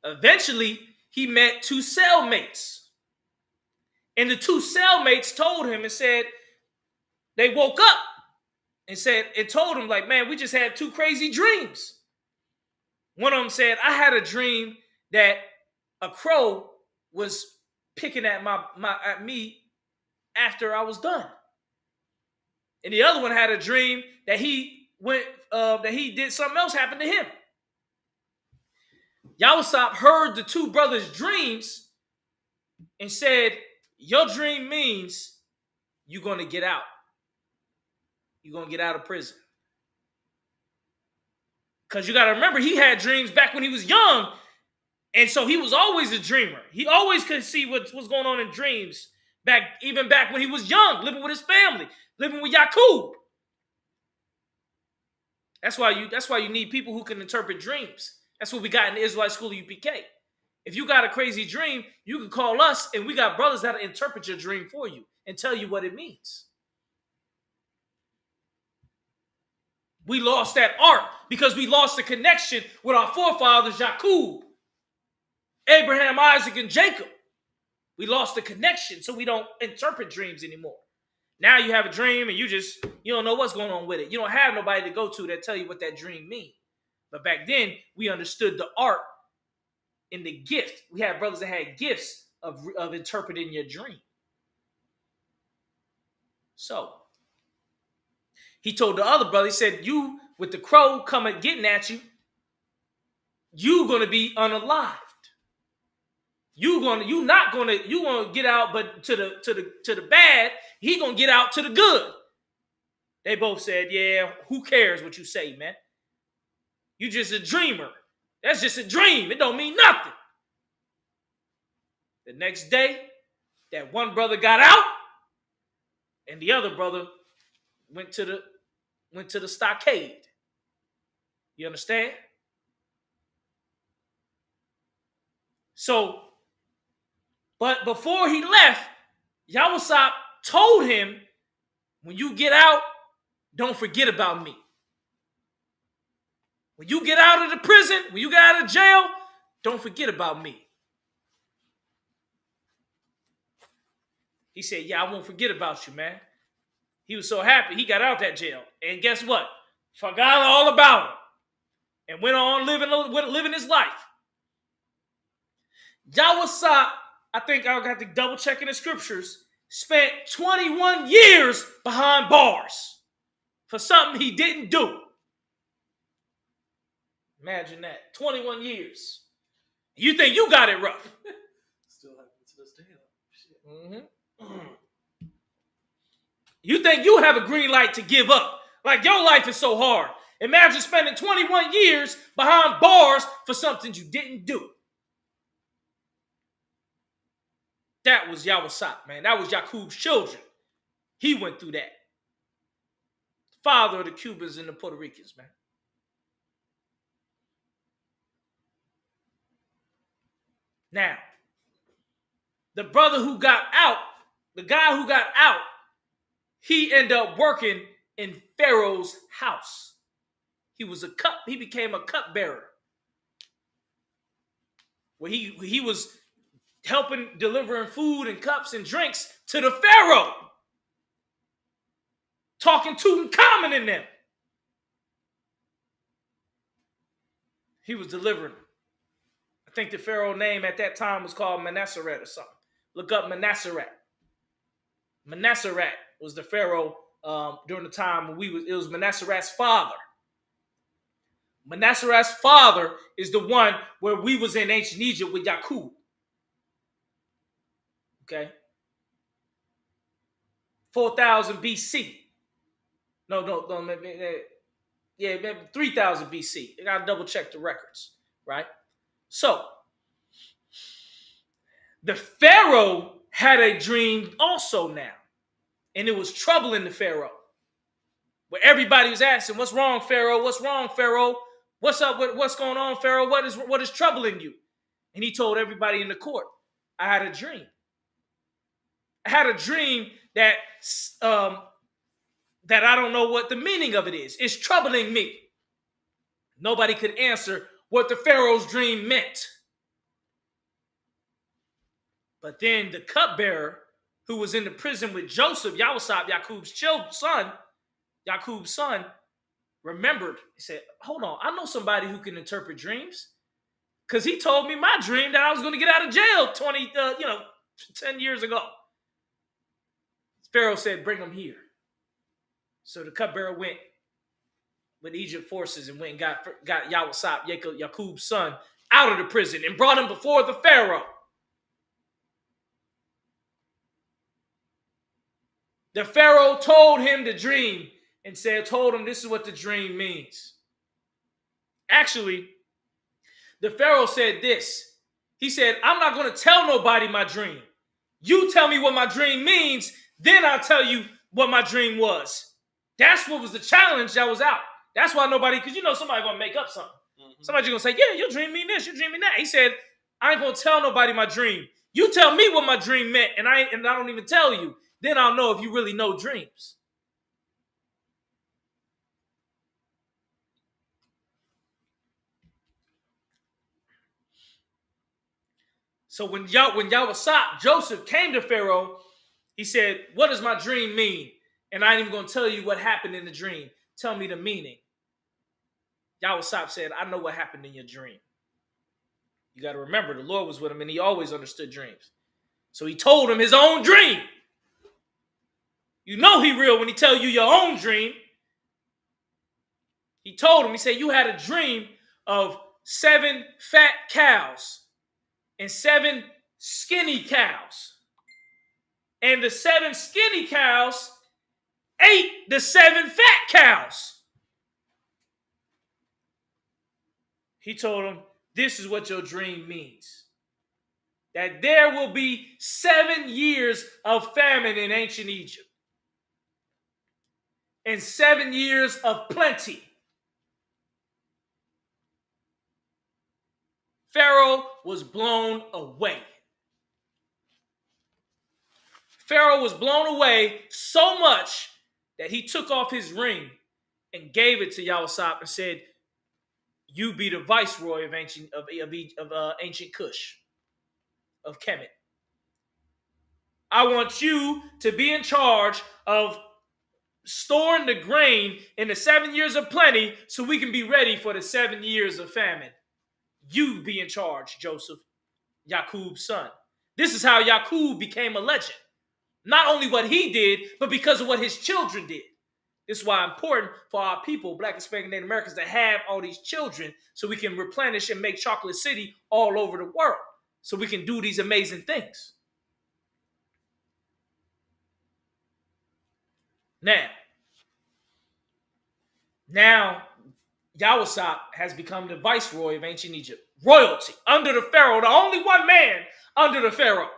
Eventually, he met two cellmates. And the two cellmates told him and said, they woke up and said, it told him, like, man, we just had two crazy dreams. One of them said, I had a dream that a crow was picking at me after I was done. And the other one had a dream that he did something else happen to him. Yawasop heard the two brothers' dreams and said, your dream means you're going to get out. You're going to get out of prison. Because you got to remember, he had dreams back when he was young. And so he was always a dreamer. He always could see what's going on in dreams, even back when he was young, living with his family, living with Yaqub. That's why you need people who can interpret dreams. That's what we got in the Israelite School of UPK. If you got a crazy dream, you can call us, and we got brothers that'll interpret your dream for you and tell you what it means. We lost that art because we lost the connection with our forefathers, Yaqub, Abraham, Isaac, and Jacob. We lost the connection, so we don't interpret dreams anymore. Now you have a dream and you don't know what's going on with it. You don't have nobody to go to that tell you what that dream means. But back then, we understood the art and the gift. We had brothers that had gifts of interpreting your dream. So, he told the other brother, he said, you, with the crow coming, getting at you, you going to be unalived. You gonna get out, but to the bad, he gonna get out to the good. They both said, yeah, who cares what you say, man? You just a dreamer. That's just a dream. It don't mean nothing. The next day, that one brother got out, and the other brother went to the stockade. You understand? So, but before he left, Yawasop told him, when you get out, don't forget about me. When you get out of the prison, when you get out of jail, don't forget about me. He said, yeah, I won't forget about you, man. He was so happy he got out that jail. And guess what? Forgot all about him. And went on living his life. Yawasop, I think I'll have to double check in the scriptures, spent 21 years behind bars for something he didn't do. Imagine that. 21 years. You think you got it rough. Still happening to this day, though. Mm-hmm. You think you have a green light to give up. Like your life is so hard. Imagine spending 21 years behind bars for something you didn't do. That was Yawasop, man. That was Yaqub's children. He went through that. Father of the Cubans and the Puerto Ricans, man. Now, the brother who got out, the guy who got out, he ended up working in Pharaoh's house. He became a cupbearer. Where he was helping delivering food and cups and drinks to the Pharaoh. Talking Tutankhamun in them. He was delivering. I think the Pharaoh name at that time was called Manasseret or something. Look up Manasseret. Manasseret was the Pharaoh during the time when it was Manasseret's father. Manasseret's father is the one where we was in ancient Egypt with Yaqub. Okay? 4,000 BC. No, maybe 3,000 BC. I gotta double check the records, right? So the Pharaoh had a dream also now, and it was troubling the Pharaoh. Where everybody was asking, "What's wrong, Pharaoh? What's wrong, Pharaoh? What's up? What's going on, Pharaoh? What is troubling you?" And he told everybody in the court, "I had a dream. I had a dream that that I don't know what the meaning of it is. It's troubling me." Nobody could answer what the Pharaoh's dream meant. But then the cupbearer, who was in the prison with Joseph, Isupk, Yaqub's son, remembered. He said, "Hold on, I know somebody who can interpret dreams, because he told me my dream that I was going to get out of jail 10 years ago." Pharaoh said, "Bring him here." So the cupbearer went with Egypt forces and went and got Isupk, Yaqub's son, out of the prison and brought him before the Pharaoh. The Pharaoh told him the dream and told him this is what the dream means. Actually, the Pharaoh said this. He said, "I'm not going to tell nobody my dream. You tell me what my dream means, then I'll tell you what my dream was." That's what was the challenge that was out. That's why nobody, because somebody going to make up something. Mm-hmm. Somebody's going to say, "Yeah, your dream mean this, your dream mean that." He said, "I ain't going to tell nobody my dream. You tell me what my dream meant, and I don't even tell you. Then I'll know if you really know dreams." So when Isupk, Joseph, came to Pharaoh, he said, "What does my dream mean? And I ain't even going to tell you what happened in the dream. Tell me the meaning." Isupk said, "I know what happened in your dream." You got to remember, the Lord was with him, and he always understood dreams. So he told him his own dream. You know he real when he tell you your own dream. He told him, he said, "You had a dream of 7 fat cows and 7 skinny cows. And the 7 skinny cows ate the 7 fat cows." He told him, "This is what your dream means. That there will be 7 years of famine in ancient Egypt. And 7 years of plenty." Pharaoh was blown away. Pharaoh was blown away so much that he took off his ring and gave it to Isupk and said, "You be the viceroy of ancient Kush, of Kemet. I want you to be in charge of storing the grain in the 7 years of plenty so we can be ready for the 7 years of famine. You be in charge, Joseph, Yaqub's son." This is how Yaqub became a legend. Not only what he did, but because of what his children did. This is why it's important for our people, Black, Hispanic, Native Americans, to have all these children so we can replenish and make Chocolate City all over the world. So we can do these amazing things. Now Isupk has become the viceroy of ancient Egypt. Royalty under the Pharaoh, the only one man under the Pharaoh.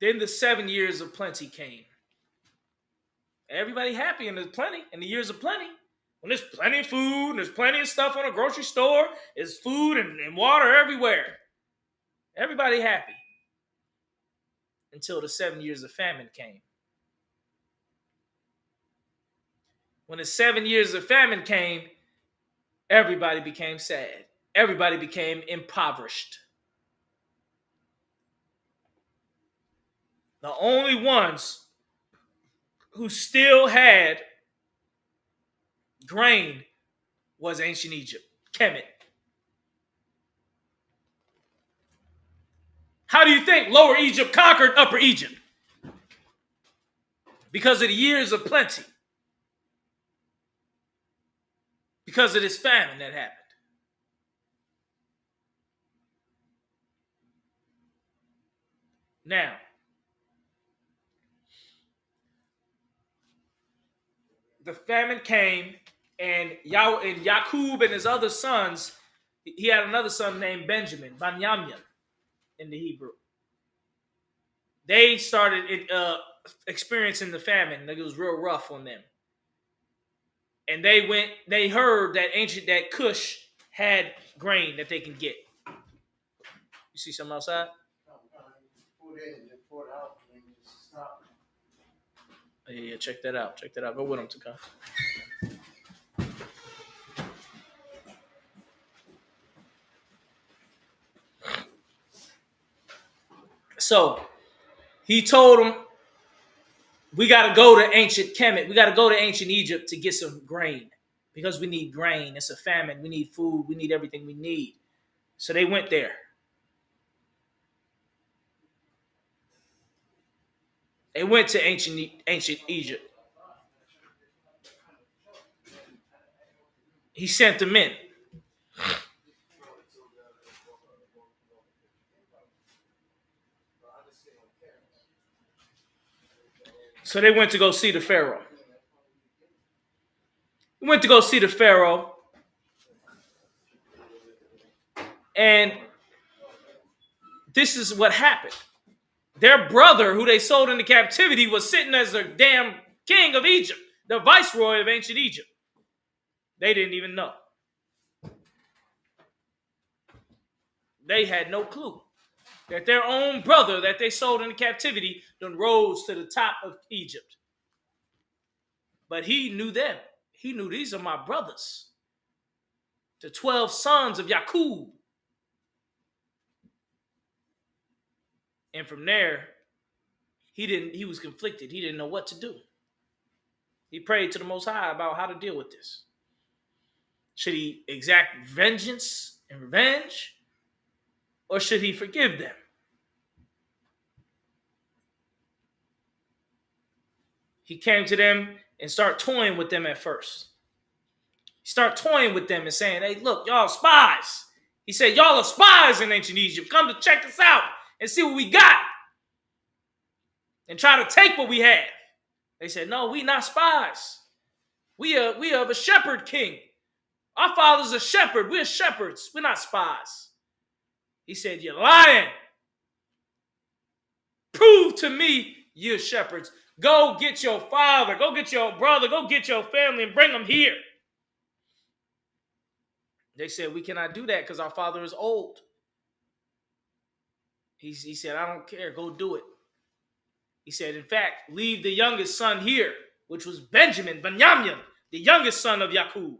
Then the 7 years of plenty came. Everybody happy in the plenty, in the years of plenty. When there's plenty of food, and there's plenty of stuff on a grocery store, there's food and water everywhere. Everybody happy. Until the 7 years of famine came. When the 7 years of famine came, everybody became sad. Everybody became impoverished. The only ones who still had grain was ancient Egypt, Kemet. How do you think Lower Egypt conquered Upper Egypt? Because of the years of plenty. because of this famine that happened. Now, the famine came, and Yaqub and his other sons, he had another son named Benjamin, Banyamin in the Hebrew. They started experiencing the famine. It was real rough on them. And they heard that Cush had grain that they can get. You see something outside? Oh, yeah, check that out. Check that out. Go with them, Taka. So he told them, we got to go to ancient Kemet. We got to go to ancient Egypt to get some grain because we need grain. It's a famine. We need food. We need everything we need. So they went there. They went to ancient Egypt. He sent them in. So they went to go see the Pharaoh. And this is what happened. Their brother, who they sold into captivity, was sitting as the damn king of Egypt, the viceroy of ancient Egypt. They didn't even know. They had no clue that their own brother that they sold into captivity done rose to the top of Egypt. But he knew them. He knew these are my brothers. The 12 sons of Yaqub. And from there, he was conflicted. He didn't know what to do. He prayed to the Most High about how to deal with this. Should he exact vengeance and revenge? Or should he forgive them? He came to them and started toying with them at first. He started toying with them and saying, hey, look, y'all spies. He said, y'all are spies in ancient Egypt. Come to check us out and see what we got. And try to take what we have. They said, no, we not spies. We are a shepherd king. Our father's a shepherd. We're shepherds. We're not spies. He said, you're lying. Prove to me you're shepherds. Go get your father. Go get your brother. Go get your family and bring them here. They said, we cannot do that because our father is old. He said, I don't care. Go do it. He said, in fact, leave the youngest son here, which was Benjamin, the youngest son of Yaqub.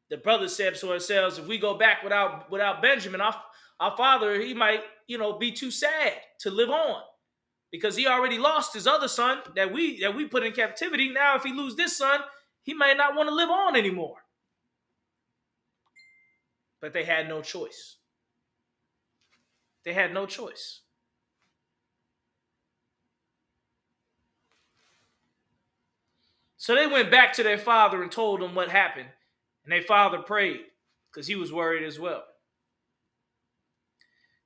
The brothers said to ourselves, if we go back without Benjamin, our father, he might, be too sad to live on. Because he already lost his other son that we put in captivity. Now, if he lose this son, he may not want to live on anymore. But they had no choice. They had no choice. So they went back to their father and told him what happened. And their father prayed because he was worried as well.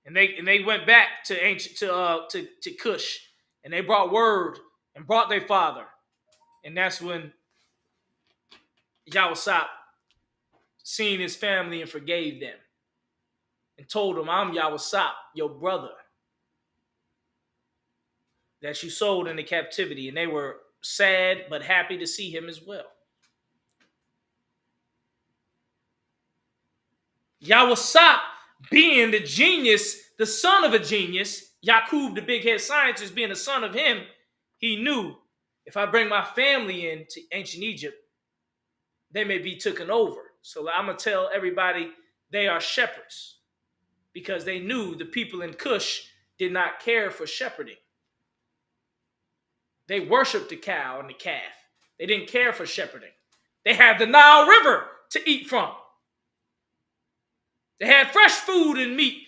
And they went back to Cush, and they brought word and brought their father. And that's when Isupk seen his family and forgave them. And told them, I'm Isupk, your brother, that you sold into captivity. And they were sad but happy to see him as well. Isupk, being the genius, the son of a genius, Yaqub, the big head scientist, being the son of him, he knew if I bring my family into ancient Egypt, they may be taken over. So I'm going to tell everybody they are shepherds because they knew the people in Cush did not care for shepherding. They worshiped the cow and the calf. They didn't care for shepherding. They had the Nile River to eat from. They had fresh food and meat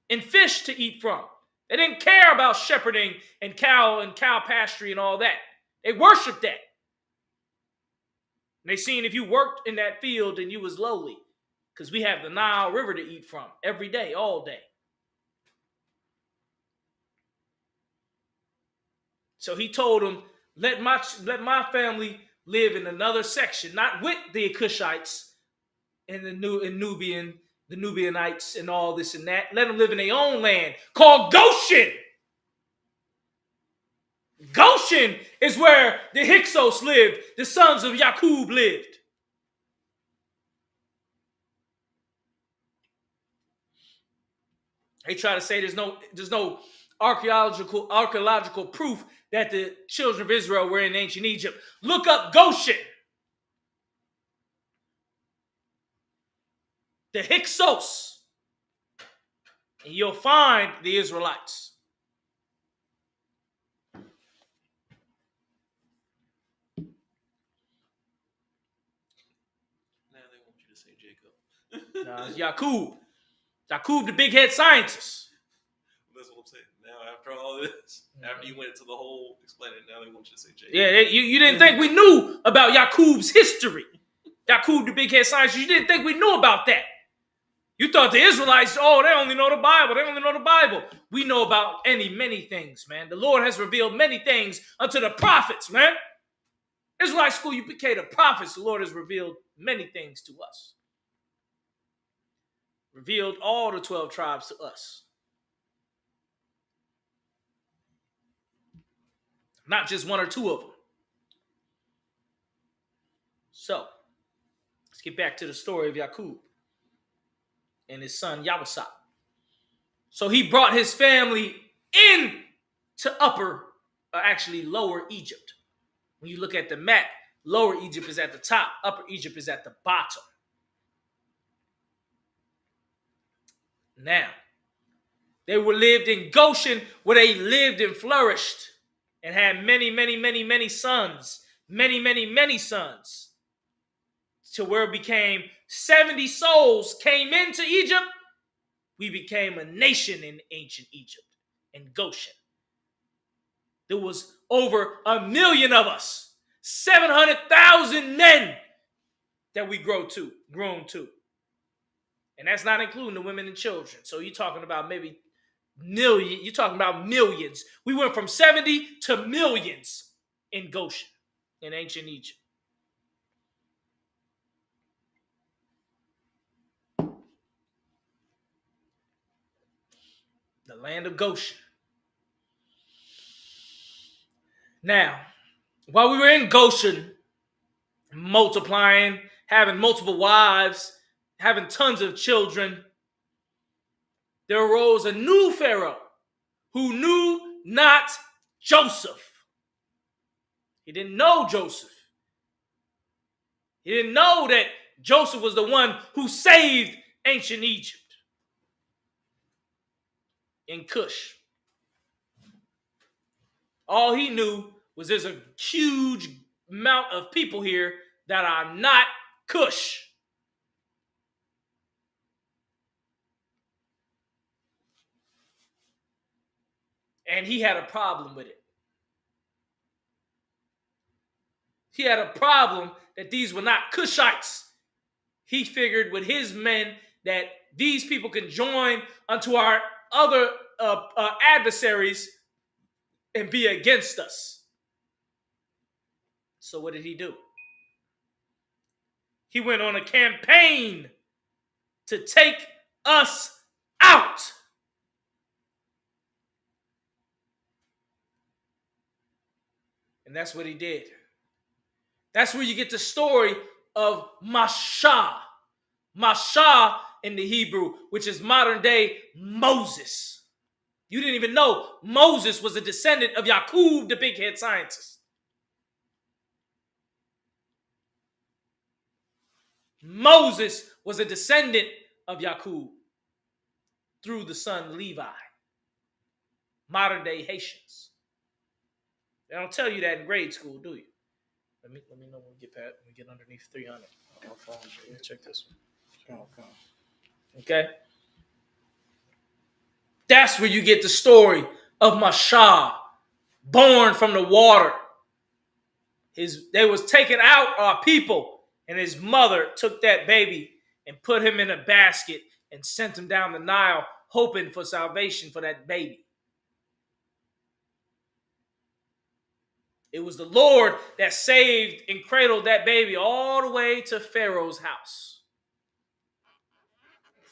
and fish to eat from. They didn't care about shepherding and cow pasture and all that. They worshiped that. And they seen if you worked in that field, then you was lowly. Because we have the Nile River to eat from every day, all day. So he told them, let my family live in another section, not with the Cushites and the Nubianites and all this and that. Let them live in their own land called Goshen. Goshen is where the Hyksos lived, the sons of Yaqub lived. They try to say there's no archaeological proof that the children of Israel were in ancient Egypt. Look up Goshen. The Hyksos. And you'll find the Israelites. Now they want you to say Jacob. No, it's Yaqub. Yaqub, the big head scientist. That's what I'm saying. Now, after all this, after you went into the whole explaining, now they want you to say Jacob. Yeah, you didn't think we knew about Yaqub's history. Yaqub, the big head scientist. You didn't think we knew about that. You thought the Israelites, they only know the Bible. They only know the Bible. We know about many things, man. The Lord has revealed many things unto the prophets, man. Israelite School of UPK, the prophets, the Lord has revealed many things to us. Revealed all the 12 tribes to us. Not just one or two of them. So, let's get back to the story of Yaqub and his son Yawasap. So he brought his family in to lower Egypt. When you look at the map, lower Egypt is at the top, upper Egypt is at the bottom. Now, they lived in Goshen, where they lived and flourished and had many sons. Many sons. To where it became 70 souls came into Egypt. We became a nation in ancient Egypt, in Goshen. There was over 1 million of us, 700,000 men that we grown to. And that's not including the women and children. So you're talking about maybe million. You're talking about millions. We went from 70 to millions in Goshen, in ancient Egypt. The land of Goshen. Now, while we were in Goshen, multiplying, having multiple wives, having tons of children, there arose a new Pharaoh who knew not Joseph. He didn't know Joseph. He didn't know that Joseph was the one who saved ancient Egypt in Cush. All he knew was there's a huge amount of people here that are not Cush. And he had a problem with it. He had a problem that these were not Cushites. He figured with his men that these people can join unto our other adversaries and be against us. So what did he do? He went on a campaign to take us out. And that's what he did. That's where you get the story of Mashah. Mashah in the Hebrew, which is modern day Moses. You didn't even know Moses was a descendant of Yaqub, the big head scientist. Moses was a descendant of Yaqub through the son Levi. Modern day Haitians. They don't tell you that in grade school, do you? Let me know when we get underneath 300. Check this one. Okay? That's where you get the story of Mashah, born from the water. They was taking out our people And his mother took that baby and put him in a basket and sent him down the Nile, hoping for salvation for that baby. It was the Lord that saved and cradled that baby all the way to Pharaoh's house.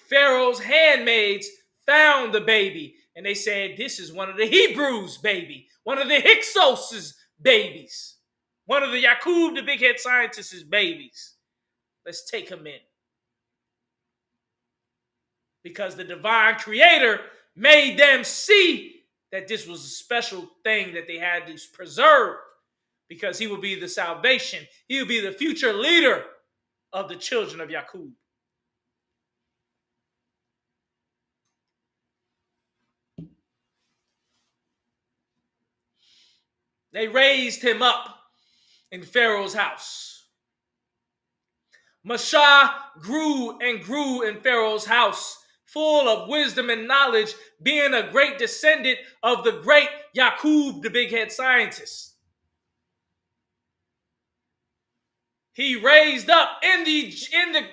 Pharaoh's handmaids found the baby, and they said, this is one of the Hebrews' baby, one of the Hyksos' babies, one of the Yakub, the big head scientist's babies. Let's take him in. Because the divine creator made them see that this was a special thing that they had to preserve, because he will be the salvation. He will be the future leader of the children of Yakub. They raised him up in Pharaoh's house. Mashah grew and grew in Pharaoh's house, full of wisdom and knowledge, being a great descendant of the great Yakub, the big head scientist. He raised up in the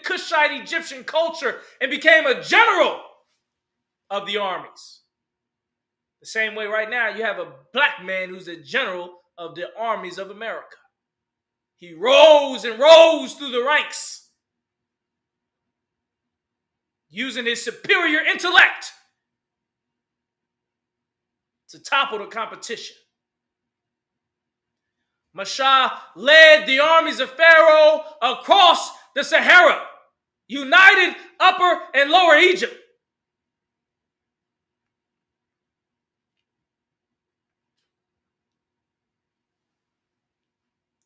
Cushite Egyptian culture and became a general of the armies. The same way right now you have a black man who's a general of the armies of America. He rose and rose through the ranks, using his superior intellect to topple the competition. Mashah led the armies of Pharaoh across the Sahara, united Upper and Lower Egypt.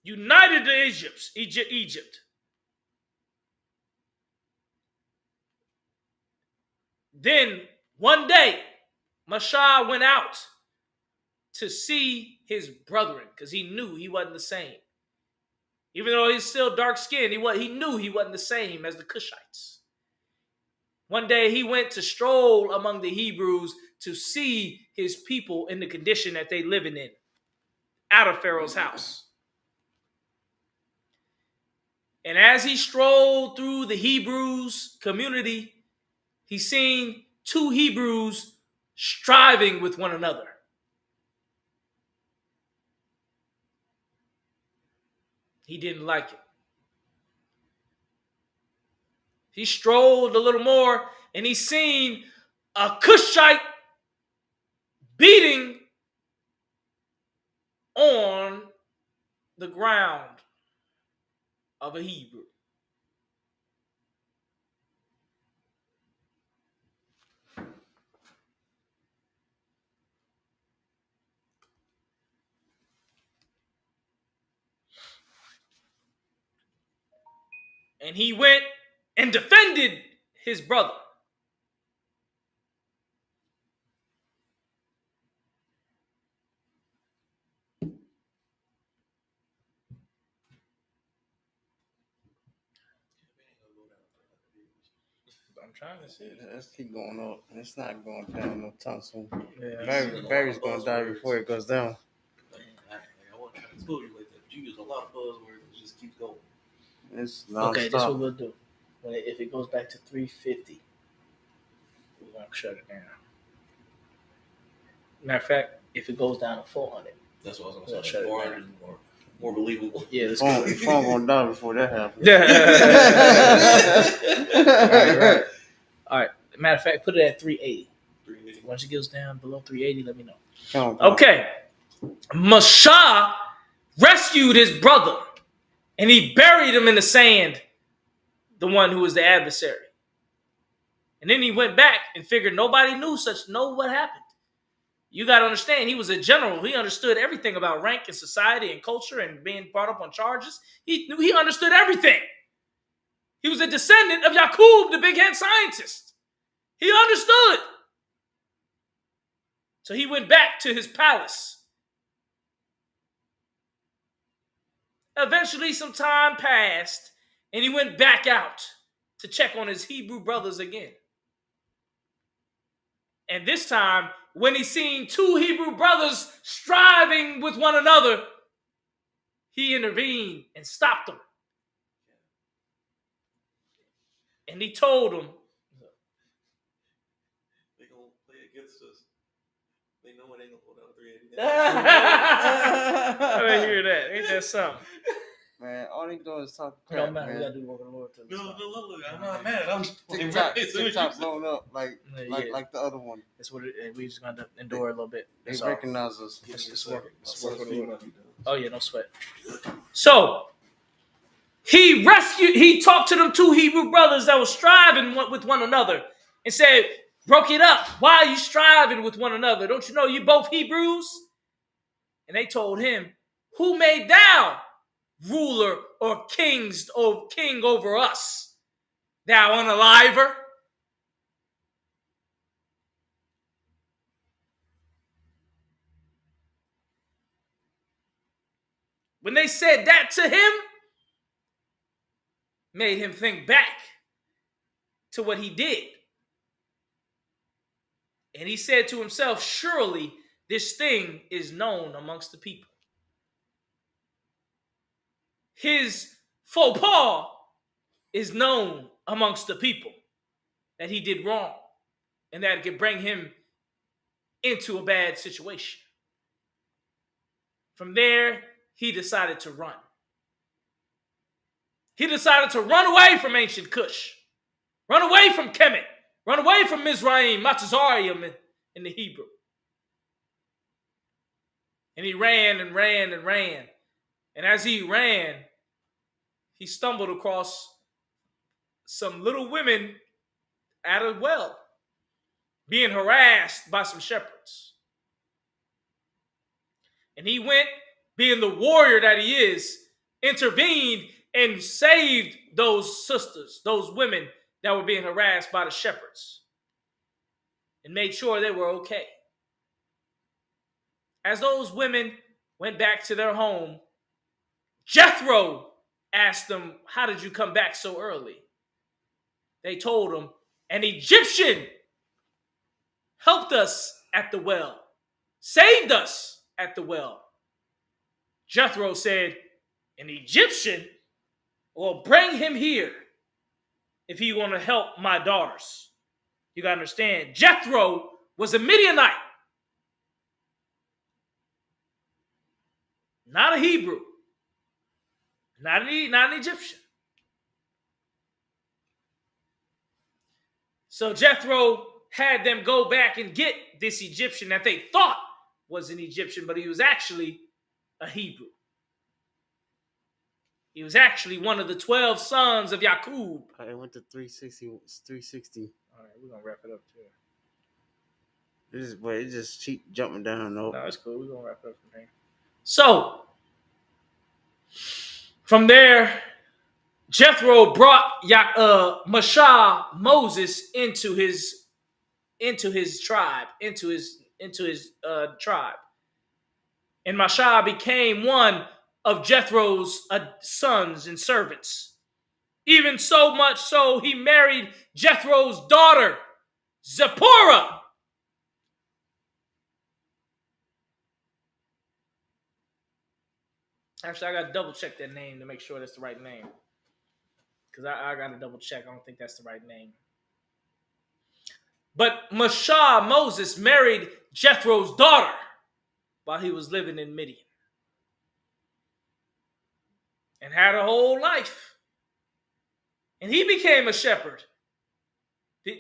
United the Egypt. Then one day, Mashah went out to see his brethren, because he knew he wasn't the same. Even though he's still dark-skinned, he knew he wasn't the same as the Cushites. One day he went to stroll among the Hebrews to see his people in the condition that they living in, out of Pharaoh's house. And as he strolled through the Hebrews community, he seen two Hebrews striving with one another. He didn't like it. He strolled a little more and he seen a Cushite beating on the ground of a Hebrew. And he went and defended his brother. I'm trying to see. Let's keep going up. It's not going down no time soon. Yeah. Barry's going to die before it goes down. I wasn't trying to school you like that, but you use a lot of buzzwords. It just keeps going. It's non-stop. Okay, this is what we'll do. If it goes back to 350, we're going to shut it down. Matter of fact, if it goes down to 400. That's what I was We'll going to shut say. it 400 is more believable. Yeah, let's Your phone going to die before that happens. Right. All right. Matter of fact, put it at 380. 380. Once it goes down below 380, let me know. Count down. Okay. Mashah rescued his brother and he buried him in the sand, the one who was the adversary. And then he went back and figured nobody know what happened. You got to understand, he was a general. He understood everything about rank and society and culture and being brought up on charges. He understood everything. He was a descendant of Yakub, the big head scientist. He understood. So he went back to his palace. Eventually, some time passed, and he went back out to check on his Hebrew brothers again. And this time, when he seen two Hebrew brothers striving with one another, he intervened and stopped them. And he told them, They gonna play against us. They know it ain't gonna hold out 380. I didn't hear that. Ain't that something? Man, all they doing is talking No, crap, man, we man. gotta do the work of the Lord. Look, I'm not mad. I'm TikTok blown up like the other one. That's what we just gonna endure a little bit. They recognize us. Let's work with the Lord. Oh yeah, no sweat. So he talked to them two Hebrew brothers that were striving with one another and said, broke it up. Why are you striving with one another? Don't you know you both Hebrews? And they told him, who made thou ruler or king over us, thou unaliver? When they said that to him, made him think back to what he did. And he said to himself, surely this thing is known amongst the people. His faux pas is known amongst the people, that he did wrong and that it could bring him into a bad situation. From there, he decided to run. He decided to run away from ancient Cush, run away from Kemet, run away from Mizraim, Matazarium in the Hebrew. And he ran and ran and ran. And as he ran, he stumbled across some little women at a well, being harassed by some shepherds. And he went, being the warrior that he is, intervened and saved those sisters, those women that were being harassed by the shepherds, and made sure they were okay. As those women went back to their home, Jethro asked them, how did you come back so early? They told him, an Egyptian helped us at the well, saved us at the well. Jethro said, an Egyptian? Well, bring him here if he want to help my daughters. You got to understand, Jethro was a Midianite, not a Hebrew, not an Egyptian. So Jethro had them go back and get this Egyptian that they thought was an Egyptian, but he was actually a Hebrew. He was actually one of the 12 sons of Yaqub. I went to 360. It's 360. All right, we're going to wrap it up too. It just keep jumping down. No, it's cool. We're going to wrap it up from here. So, from there, Jethro brought Moses into his tribe, into his tribe. And Mashah became one of Jethro's sons and servants. Even so much so, he married Jethro's daughter, Zipporah. Actually, I got to double check that name to make sure that's the right name. Because I got to double check. I don't think that's the right name. But Moses married Jethro's daughter while he was living in Midian. And had a whole life. And he became a shepherd.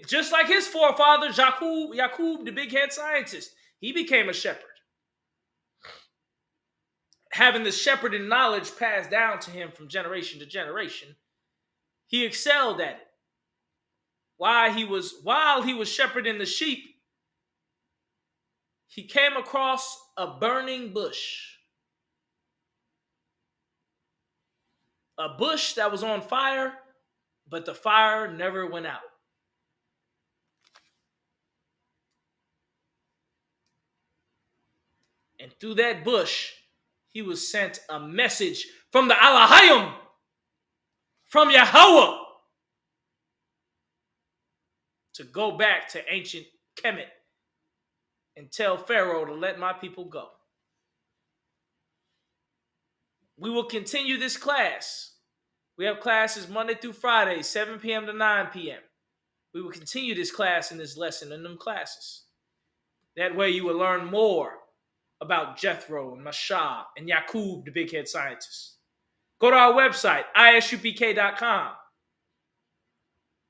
Just like his forefather, Yaqub, the big head scientist. He became a shepherd. Having the shepherding knowledge passed down to him from generation to generation, he excelled at it. While he was shepherding the sheep, he came across a burning bush. A bush that was on fire, but the fire never went out. And through that bush, he was sent a message from the Elohim, from Yahweh, to go back to ancient Kemet and tell Pharaoh to let my people go. We will continue this class We have classes Monday through Friday, 7 p.m. to 9 p.m. We will continue this class and this lesson in them classes. That way you will learn more about Jethro and Mashah and Yakub, the big head scientist. Go to our website, isupk.com.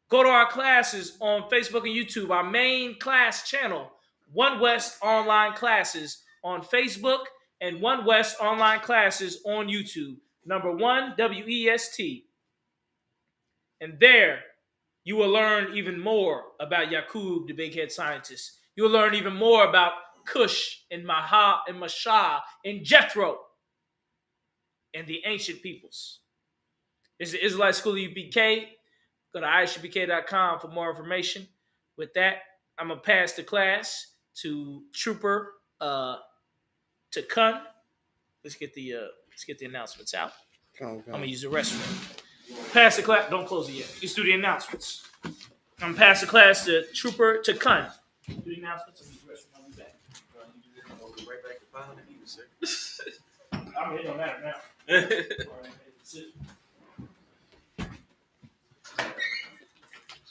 Go to our classes on Facebook and YouTube, our main class channel, One West Online Classes on Facebook and One West Online Classes on YouTube. Number 1, WEST. And there, you will learn even more about Yakub, the big head scientist. You will learn even more about Cush and Maha and Mashah and Jethro and the ancient peoples. This is the Israelite School of UPK. Go to isupk.com for more information. With that, I'm going to pass the class to Trooper to Kun. Let's get the announcements out. I'm going to use the restroom. Pass the class. Don't close it yet. Let's do the announcements. I'm going to pass the class to Trooper to Kun. Do the announcements and use the restroom. I'll be back. We'll go right back to 500 views, sir. I'm hitting on that now. All right, that's it.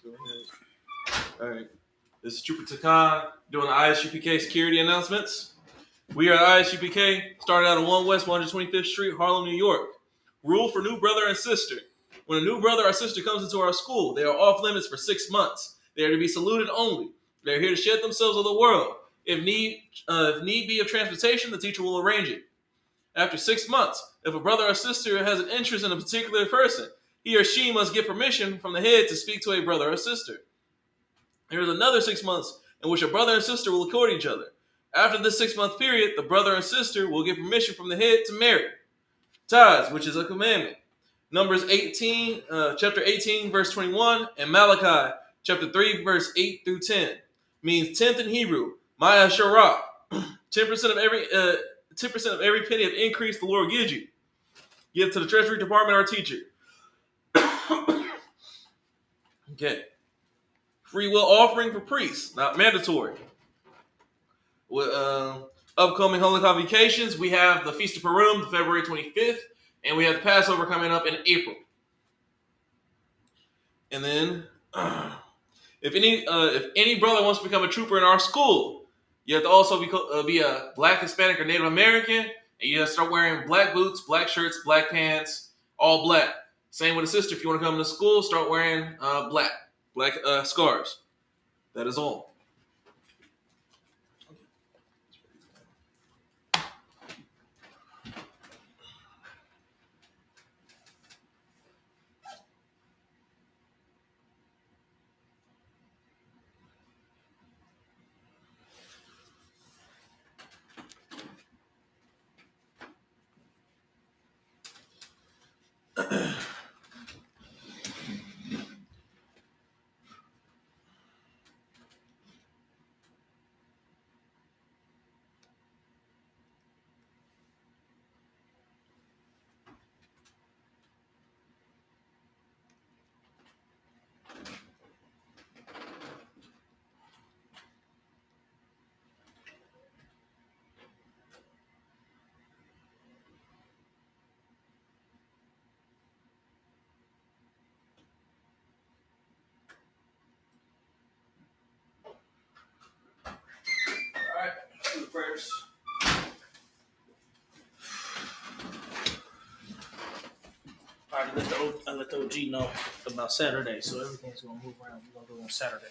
Go ahead. All right. This is Trooper Takan doing the ISUPK security announcements. We are ISUPK, started out on 1 West 125th Street, Harlem, New York. Rule for new brother and sister. When a new brother or sister comes into our school, they are off limits for 6 months. They are to be saluted only. They are here to shed themselves of the world. If need be of transportation, the teacher will arrange it. After 6 months, if a brother or sister has an interest in a particular person, he or she must get permission from the head to speak to a brother or sister. There is another 6 months in which a brother and sister will court each other. After this 6-month period, the brother and sister will get permission from the head to marry. Tithes, which is a commandment. Numbers 18, chapter 18, verse 21, and Malachi, chapter 3, verse 8 through 10, means 10th in Hebrew. Maya Sharah, 10% of every 10% of every penny of increase the Lord gives you. Give to the Treasury Department or teacher. Okay. Free will offering for priests, not mandatory. With upcoming holy convocations, we have the Feast of Purim, February 25th, and we have Passover coming up in April. And then, if any brother wants to become a trooper in our school, you have to also be a Black, Hispanic, or Native American, and you have to start wearing black boots, black shirts, black pants, all black. Same with a sister. If you want to come to school, start wearing black scarves. That is all. All right, do the prayers. All right, I let the OG know about Saturday, so everything's going to move around. We're going to do it on Saturday.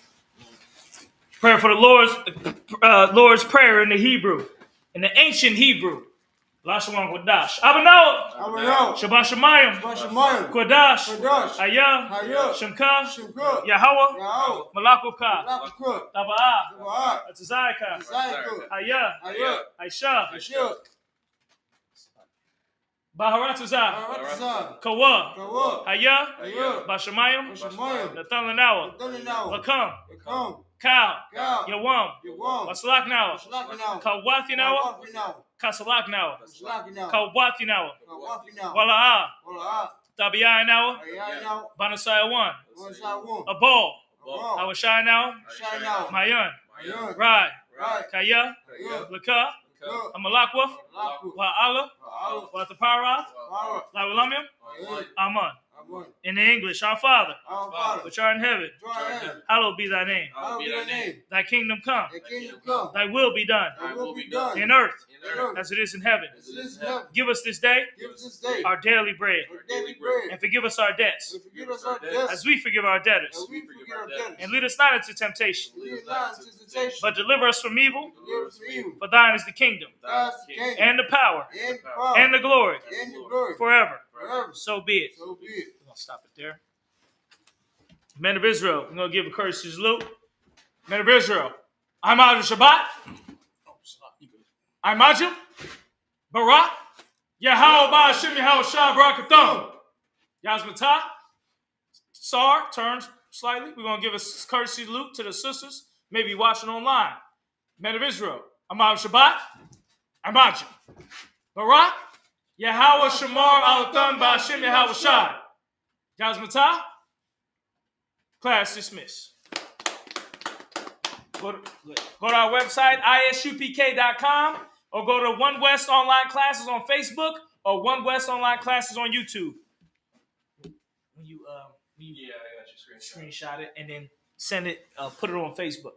Prayer for the Lord's Prayer in the Hebrew, in the ancient Hebrew. Lashawan Kodash. Abano. Shabbat Shemayim. Kodash. Ayah. Shemka. Yahweh. Malakukah. Taba'ah. Atzazayaka. Ayah. Aisha. Baharatazah. Kawa. Ayah. Bashamayim. Nathan Lanawa. Lakam. Kal. Yawam. Maslak Nawa. Kawathi Nawa. Kasalak Nawa. Kawathi Nawa. Wala'ah. Tabiyah Nawa. Banasaya 1. Abol. Awashai Nawa. Mayan. Rai. Kaya. Laka. Amalakwa. Wa'ala. Watapara. Lawalamium. Aman. In the English, our Father, Our Father, which art in heaven, hallowed be thy name. hallowed be thy name. Thy kingdom come. Thy kingdom come. Thy will be done. Thy will be done. In earth, earth as it is in heaven. as it is in heaven. Give us this day Give us this day our daily bread. our daily bread. And forgive us our debts, And forgive us our debts as we forgive our debtors. as we forgive our debtors. And lead us not into temptation, Lead us not into temptation, but deliver us from evil. deliver us from evil. For thine is the kingdom, Thine is the kingdom, and the power, and the power, and the glory, and the glory, forever. forever. So be it. So be it. We're going to stop it there. Men of Israel, we're going to give a courtesy salute. Men of Israel, I'm out of Shabbat. I'm Ajim. Barak. Yahweh Ba'ashim Yahweh Shah Barakathon. Yazmatah. Sar turns slightly. We're going to give a courtesy salute to the sisters, maybe watching online. Men of Israel, I'm out of Shabbat. I'm Ajim. Barak. Yahweh Shamar Alathon Ba'ashim Yahweh Shah. Yazmatah. Class dismissed. Go to our website, isupk.com, or go to One West Online Classes on Facebook or One West Online Classes on YouTube. When you I got your screenshot. screenshot it and then send it, put it on Facebook.